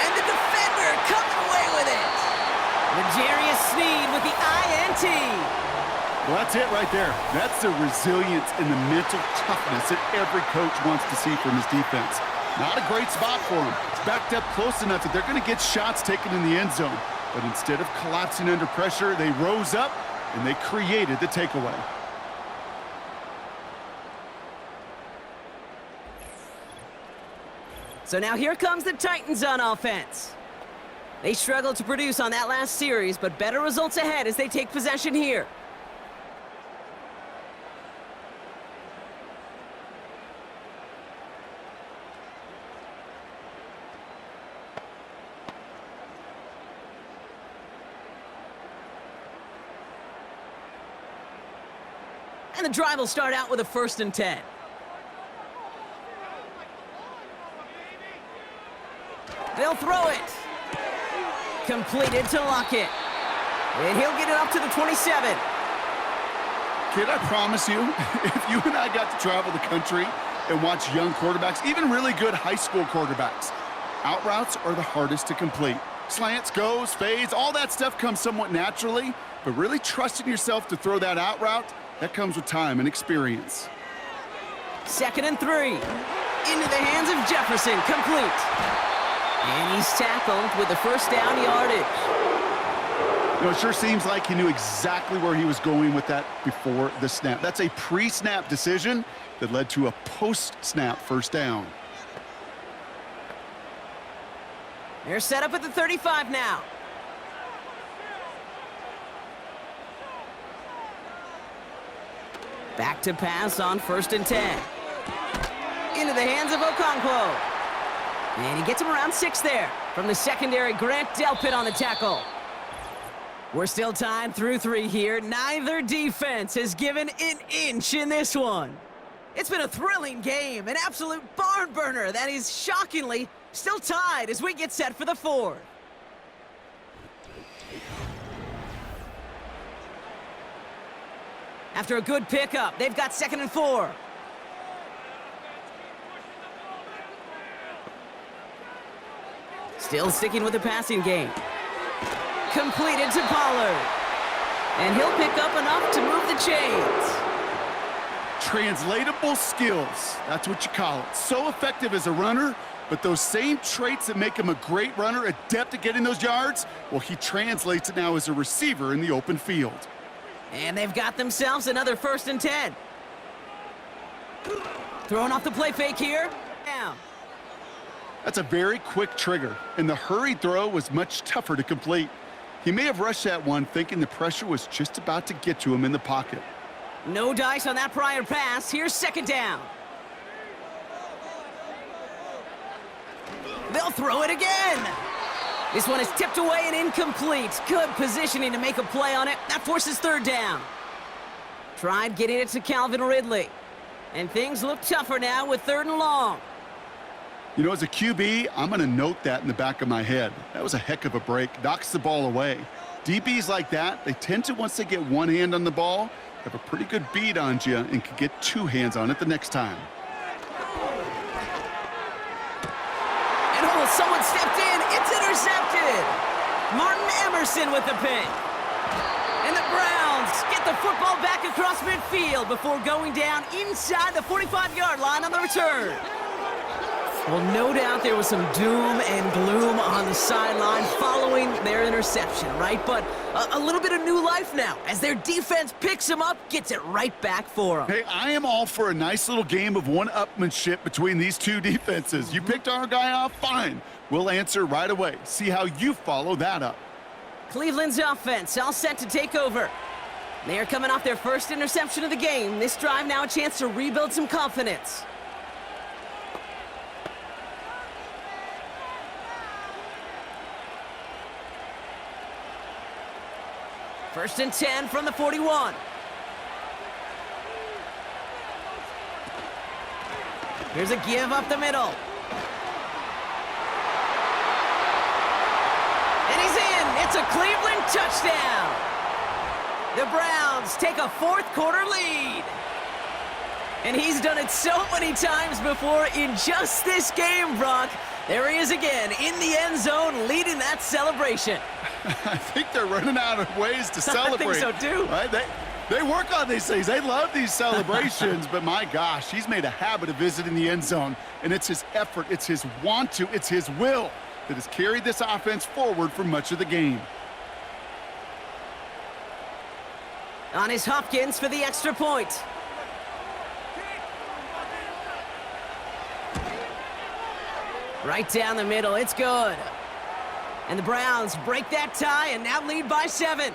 And the defender comes away with it. L'Jarius Sneed with the INT. Well, that's it right there. That's the resilience and the mental toughness that every coach wants to see from his defense. Not a great spot for him. It's backed up close enough that they're going to get shots taken in the end zone. But instead of collapsing under pressure, they rose up and they created the takeaway. So now here comes the Titans on offense. They struggled to produce on that last series, but better results ahead as they take possession here. And the drive will start out with a 1st and 10. They'll throw it. Completed to Lockett. And he'll get it up to the 27. Kid, I promise you, if you and I got to travel the country and watch young quarterbacks, even really good high school quarterbacks, out routes are the hardest to complete. Slants, goes, fades, all that stuff comes somewhat naturally, but really trusting yourself to throw that out route, that comes with time and experience. 2nd and 3. Into the hands of Jefferson, complete. And he's tackled with the 1st down yardage. You know, it sure seems like he knew exactly where he was going with that before the snap. That's a pre-snap decision that led to a post-snap 1st down. They're set up at the 35 now. Back to pass on 1st and 10. Into the hands of Okonkwo. And he gets him around 6 there. From the secondary, Grant Delpit on the tackle. We're still tied through 3 here. Neither defense has given an inch in this one. It's been a thrilling game, an absolute barn burner that is shockingly still tied as we get set for the 4th. After a good pickup, they've got 2nd and 4. Still sticking with the passing game. Completed to Pollard. And he'll pick up enough to move the chains. Translatable skills, that's what you call it. So effective as a runner, but those same traits that make him a great runner, adept at getting those yards, well, he translates it now as a receiver in the open field. And they've got themselves another 1st and 10. Throwing off the play fake here. Down. That's a very quick trigger, and the hurried throw was much tougher to complete. He may have rushed that one thinking the pressure was just about to get to him in the pocket. No dice on that prior pass. Here's 2nd down. They'll throw it again. This one is tipped away and incomplete. Good positioning to make a play on it. That forces 3rd down. Tried getting it to Calvin Ridley. And things look tougher now with 3rd and long. You know, as a QB, I'm going to note that in the back of my head. That was a heck of a break. Knocks the ball away. DBs like that, they tend to, once they get one hand on the ball, have a pretty good beat on you and can get 2 hands on it the next time. And oh, someone stepped in. It's intercepted. Martin Emerson with the pick. And the Browns get the football back across midfield before going down inside the 45-yard line on the return. Well, no doubt there was some doom and gloom on the sideline following their interception, right? But a little bit of new life now as their defense picks them up, gets it right back for them. Hey, I am all for a nice little game of one-upmanship between these 2 defenses. You picked our guy off, fine. We'll answer right away. See how you follow that up. Cleveland's offense all set to take over. They are coming off their 1st interception of the game. This drive now a chance to rebuild some confidence. First and 10 from the 41. Here's a give up the middle. And he's in. It's a Cleveland touchdown. The Browns take a 4th quarter lead. And he's done it so many times before in just this game, Brock. There he is again in the end zone leading that celebration. I think they're running out of ways to celebrate. I think so, too. Right? They work on these things. They love these celebrations, but my gosh, he's made a habit of visiting the end zone, and it's his effort, it's his want to, it's his will that has carried this offense forward for much of the game. On his Hopkins for the extra point. Right down the middle, it's good. And the Browns break that tie and now lead by 7.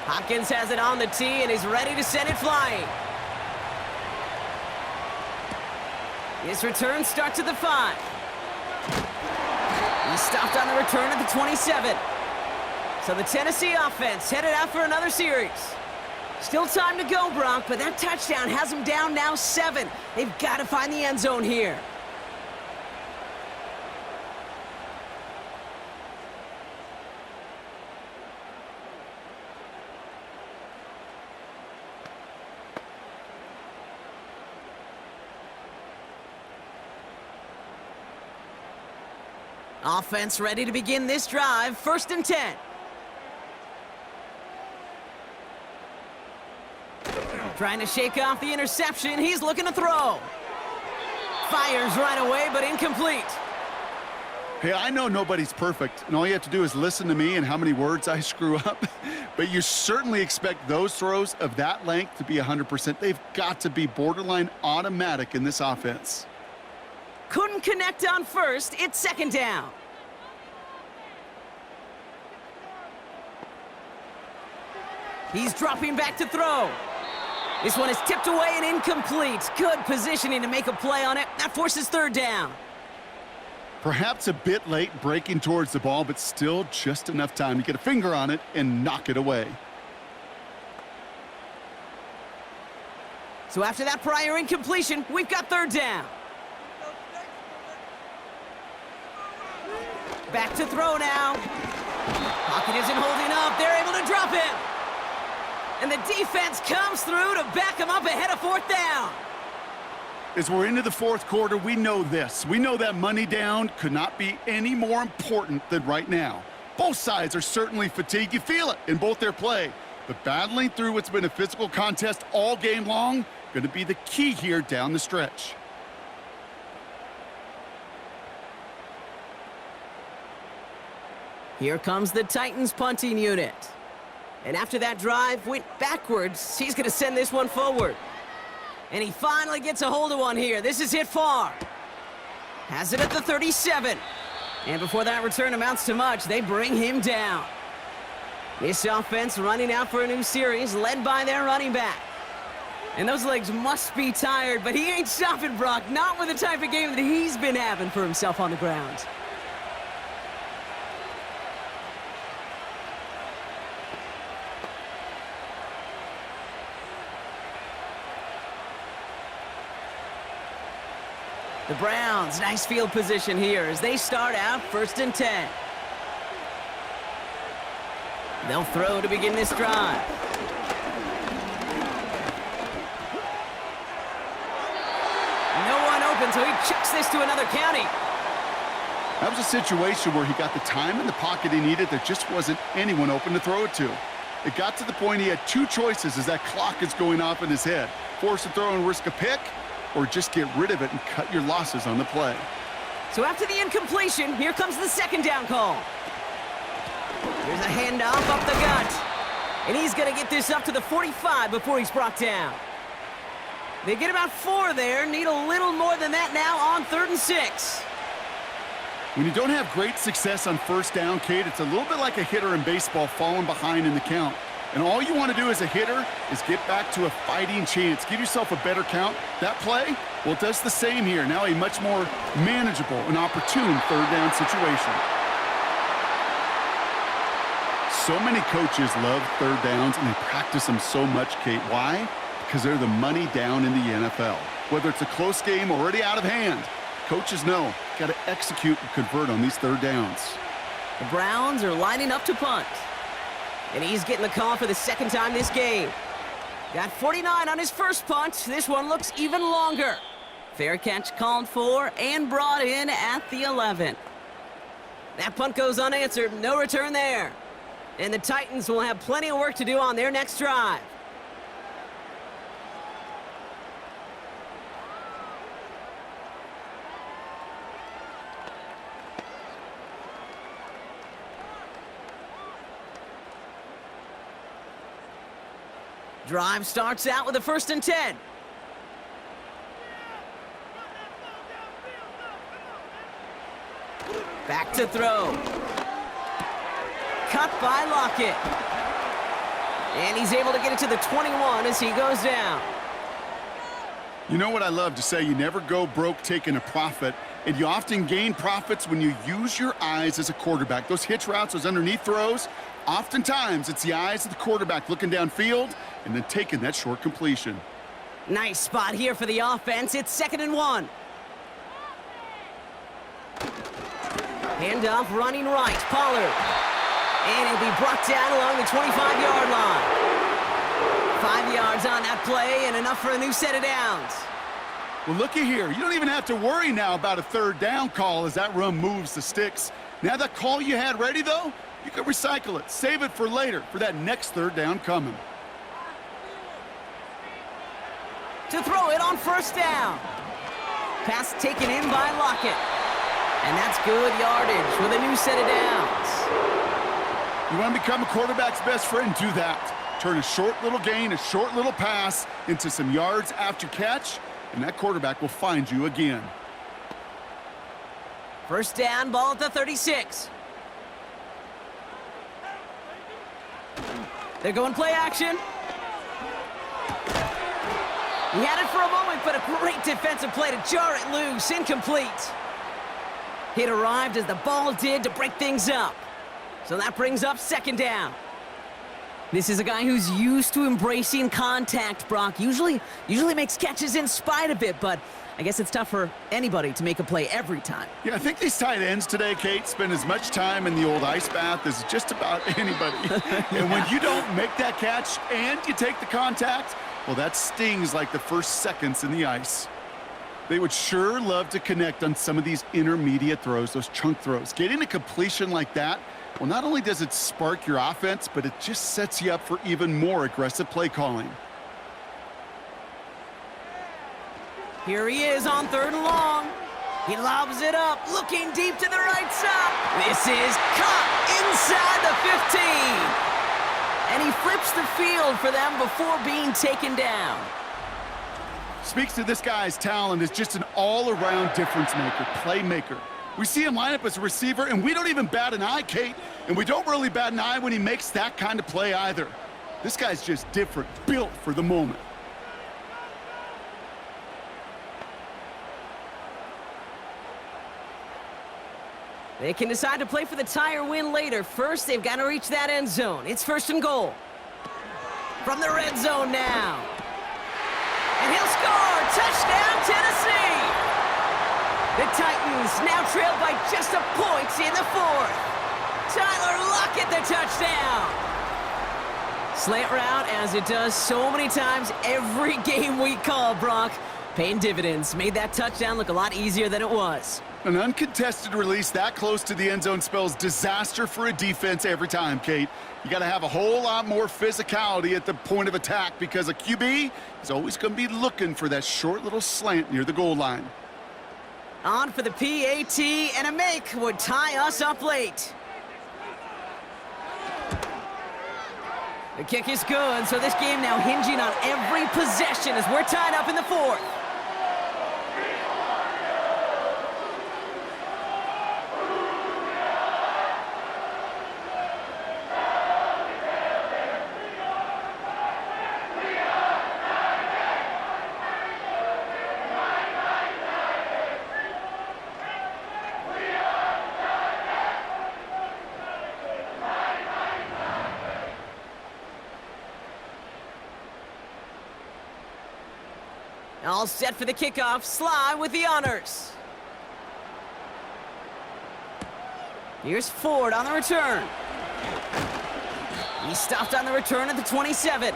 Hopkins has it on the tee, and he's ready to send it flying. His return starts at the 5. He's stopped on the return at the 27. So the Tennessee offense headed out for another series. Still time to go, Brock, but that touchdown has them down now 7. They've got to find the end zone here. Offense ready to begin this drive. 1st and 10. Trying to shake off the interception. He's looking to throw. Fires right away, but incomplete. Hey, I know nobody's perfect, and all you have to do is listen to me and how many words I screw up. But you certainly expect those throws of that length to be 100%. They've got to be borderline automatic in this offense. Couldn't connect on first. It's second down. He's dropping back to throw. This one is tipped away and incomplete. Good positioning to make a play on it. That forces third down. Perhaps a bit late breaking towards the ball, but still just enough time to get a finger on it and knock it away. So after that prior incompletion, we've got third down. Back to throw now. Pocket isn't holding up. They're able to drop him. And the defense comes through to back him up ahead of fourth down. As we're into the fourth quarter, we know this. We know that money down could not be any more important than right now. Both sides are certainly fatigued. You feel it in both their play. But battling through what's been a physical contest all game long, going to be the key here down the stretch. Here comes the Titans punting unit. And after that drive went backwards, he's going to send this one forward. And he finally gets a hold of one here. This is hit far. Has it at the 37. And before that return amounts to much, they bring him down. This offense running out for a new series, led by their running back. And those legs must be tired, but he ain't stopping, Brock. Not with the type of game that he's been having for himself on the ground. The Browns, nice field position here as they start out 1st and 10. They'll throw to begin this drive. No one open, so he chucks this to another county. That was a situation where he got the time in the pocket he needed. There just wasn't anyone open to throw it to. It got to the point he had two choices as that clock is going off in his head. Force to throw and risk a pick, or just get rid of it and cut your losses on the play. So after the incompletion, here comes the second down call. Here's a handoff up the gut. And he's going to get this up to the 45 before he's brought down. They get about 4 there, need a little more than that now on 3rd and 6. When you don't have great success on first down, Kate, it's a little bit like a hitter in baseball falling behind in the count. And all you want to do as a hitter is get back to a fighting chance. Give yourself a better count. That play, well, it does the same here. Now a much more manageable and opportune third down situation. So many coaches love third downs, and they practice them so much, Kate. Why? Because they're the money down in the NFL. Whether it's a close game already out of hand, coaches know got to execute and convert on these third downs. The Browns are lining up to punt. And he's getting the call for the second time this game. Got 49 on his first punt. This one looks even longer. Fair catch called for and brought in at the 11. That punt goes unanswered. No return there. And the Titans will have plenty of work to do on their next drive. Drive starts out with a 1st and 10. Back to throw. Cut by Lockett. And he's able to get it to the 21 as he goes down. You know what I love to say? You never go broke taking a profit, and you often gain profits when you use your eyes as a quarterback. Those hitch routes, those underneath throws, oftentimes it's the eyes of the quarterback looking downfield and then taking that short completion. Nice spot here for the offense. It's 2nd and 1. Handoff running right. Pollard. And he'll be brought down along the 25-yard line. 5 yards on that play and enough for a new set of downs. Well, looky here. You don't even have to worry now about a third down call as that run moves the sticks. Now that call you had ready, though, you can recycle it. Save it for later for that next third down coming. To throw it on 1st down. Pass taken in by Lockett. And that's good yardage with a new set of downs. You want to become a quarterback's best friend? Do that. Turn a short little gain, a short little pass into some yards after catch, and that quarterback will find you again. First down, ball at the 36. They're going play action. He had it for a moment, but a great defensive play to jar it loose. Incomplete. It arrived as the ball did to break things up. So that brings up second down. This is a guy who's used to embracing contact, Brock. Usually makes catches in spite of it, but I guess it's tough for anybody to make a play every time. Yeah, I think these tight ends today, Kate, spend as much time in the old ice bath as just about anybody. And when you don't make that catch and you take the contact, well, that stings like the first seconds in the ice. They would sure love to connect on some of these intermediate throws, those chunk throws. Getting a completion like that, well, not only does it spark your offense, but it just sets you up for even more aggressive play calling. Here he is on 3rd and long. He lobs it up, looking deep to the right side. This is caught inside the 15. And he flips the field for them before being taken down. Speaks to this guy's talent as just an all-around difference maker, playmaker. We see him line up as a receiver, and we don't even bat an eye, Kate. And we don't really bat an eye when he makes that kind of play either. This guy's just different, built for the moment. They can decide to play for the tie or win later. First, they've got to reach that end zone. It's 1st and goal. From the red zone now. And he'll score! Touchdown, Tennessee! The Titans now trailed by just a point in the 4th. Tyler Lockett, the touchdown! Slant route, as it does so many times every game we call, Brock. Paying dividends. Made that touchdown look a lot easier than it was. An uncontested release that close to the end zone spells disaster for a defense every time, Kate. You got to have a whole lot more physicality at the point of attack because a QB is always going to be looking for that short little slant near the goal line. On for the PAT, and a make would tie us up late. The kick is good, so this game now hinging on every possession as we're tied up in the 4th. All set for the kickoff. Sly with the honors. Here's Ford on the return. He stopped on the return at the 27.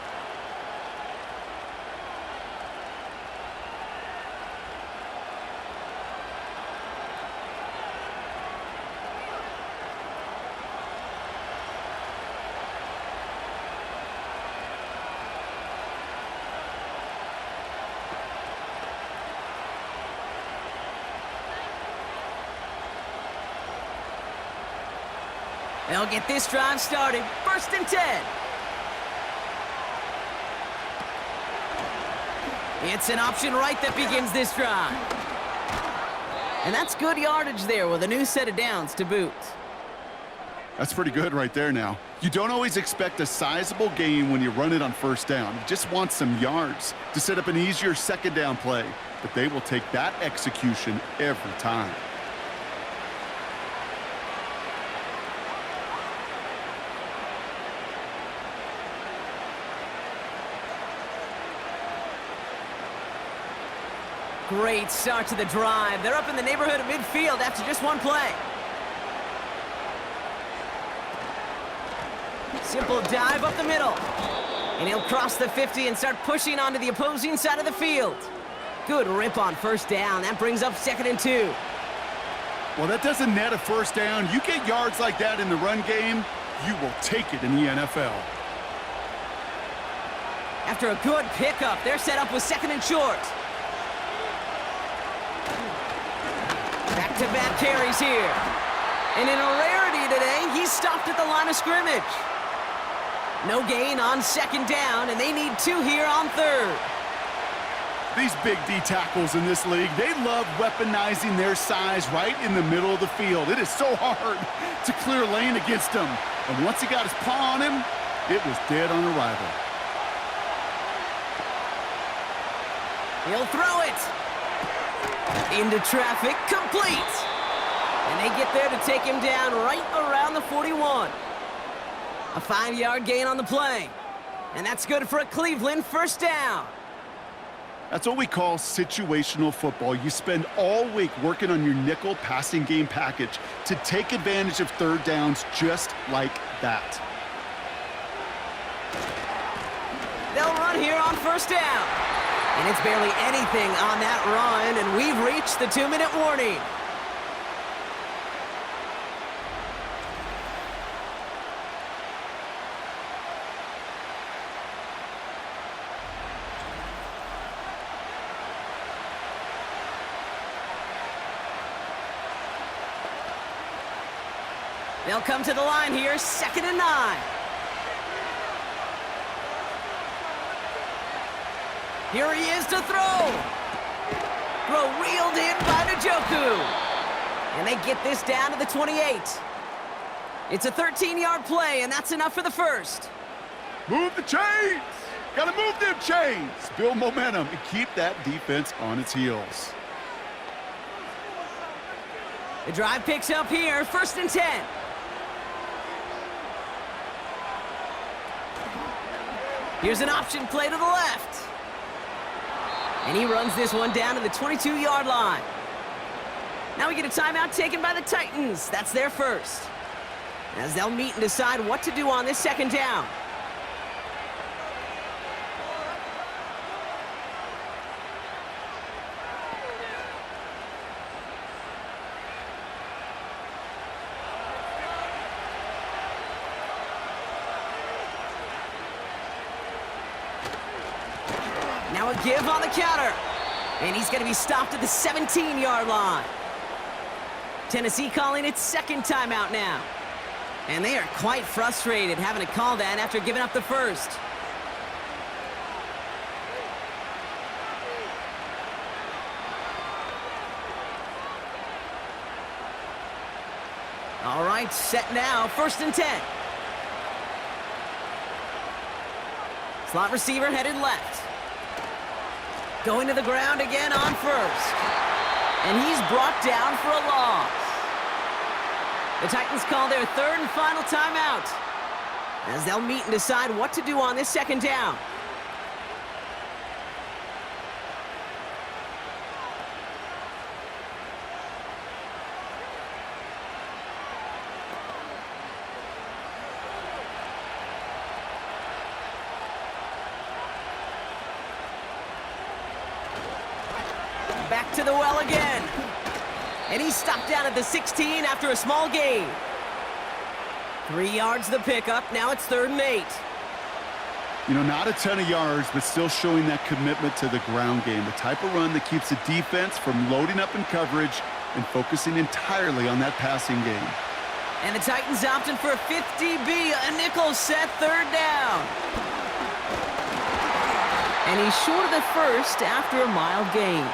They'll get this drive started. 1st and 10. It's an option right that begins this drive. And that's good yardage there with a new set of downs to boot. That's pretty good right there now. You don't always expect a sizable gain when you run it on 1st down. You just want some yards to set up an easier 2nd down play. But they will take that execution every time. Great start to the drive. They're up in the neighborhood of midfield after just one play. Simple dive up the middle. And he'll cross the 50 and start pushing onto the opposing side of the field. Good rip on 1st down. That brings up 2nd and 2. Well, that doesn't net a 1st down. You get yards like that in the run game, you will take it in the NFL. After a good pickup, they're set up with 2nd and short. Back Back-to-back carries here. And in a rarity today, he's stopped at the line of scrimmage. No gain on second down, and they need 2 here on third. These big D tackles in this league, they love weaponizing their size right in the middle of the field. It is so hard to clear lane against him. And once he got his paw on him, it was dead on arrival. He'll throw it. Into traffic, complete. And they get there to take him down right around the 41. A 5-yard gain on the play. And that's good for a Cleveland first down. That's what we call situational football. You spend all week working on your nickel passing game package to take advantage of third downs just like that. They'll run here on first down. And it's barely anything on that run, and we've reached the 2-minute warning. They'll come to the line here, 2nd and 9. Here he is to throw. Throw reeled in by Njoku. And they get this down to the 28. It's a 13-yard play, and that's enough for the first. Move the chains! Gotta move them chains! Build momentum and keep that defense on its heels. The drive picks up here, 1st and 10. Here's an option play to the left. And he runs this one down to the 22-yard line. Now we get a timeout taken by the Titans. That's their first. As they'll meet and decide what to do on this 2nd down. Now a give on the counter. And he's going to be stopped at the 17-yard line. Tennessee calling its 2nd timeout now. And they are quite frustrated having to call that after giving up the first. All right, set now, 1st and 10. Slot receiver headed left. Going to the ground again on first. And he's brought down for a loss. The Titans call their 3rd and final timeout as they'll meet and decide what to do on this 2nd down. Back to the well again. And he's stopped down at the 16 after a small gain. 3 yards the pickup. Now it's 3rd and 8. You know, not a ton of yards, but still showing that commitment to the ground game. The type of run that keeps the defense from loading up in coverage and focusing entirely on that passing game. And the Titans opting for a 50B, a nickel set, 3rd down. And he's short of the first after a mild gain.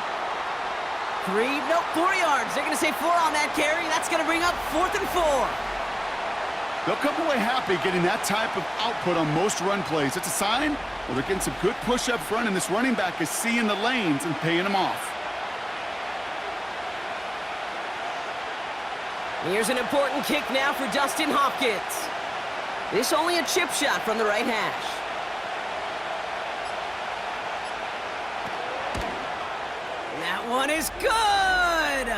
4 yards. They're going to say 4 on that carry. That's going to bring up 4th and 4. They'll come away happy getting that type of output on most run plays. It's a sign well, they're getting some good push up front, and this running back is seeing the lanes and paying them off. Here's an important kick now for Dustin Hopkins. This only a chip shot from the right hash. That one is good!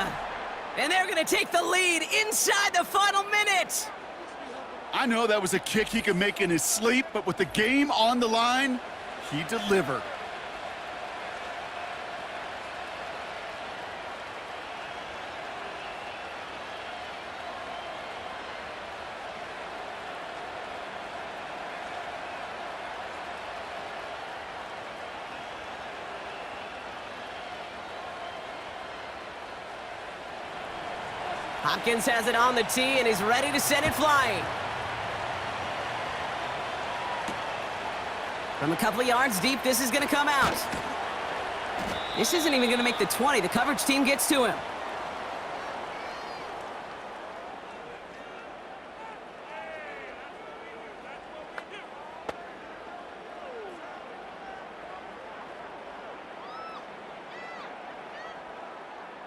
And they're going to take the lead inside the final minute. I know that was a kick he could make in his sleep, but with the game on the line, he delivered. Hopkins has it on the tee, and he's ready to send it flying. From a couple of yards deep, this is going to come out. This isn't even going to make the 20. The coverage team gets to him.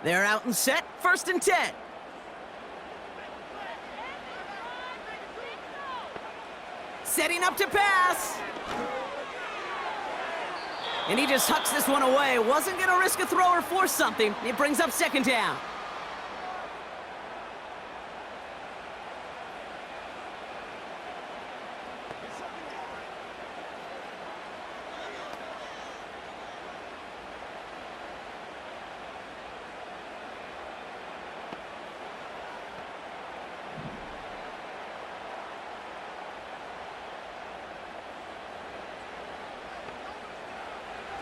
They're out and set, 1st and 10. Setting up to pass. And he just hucks this one away. Wasn't going to risk a throw or force something. It brings up 2nd down.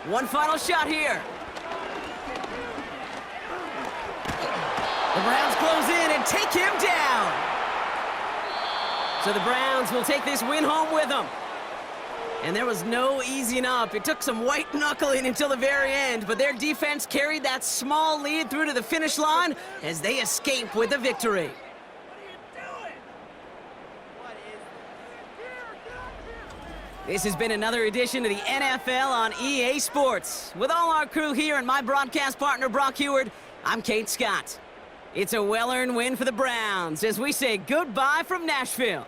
One final shot here. The Browns close in and take him down. So the Browns will take this win home with them. And there was no easing up. It took some white knuckling until the very end, but their defense carried that small lead through to the finish line as they escape with a victory. This has been another edition of the NFL on EA Sports. With all our crew here and my broadcast partner, Brock Heward, I'm Kate Scott. It's a well-earned win for the Browns as we say goodbye from Nashville.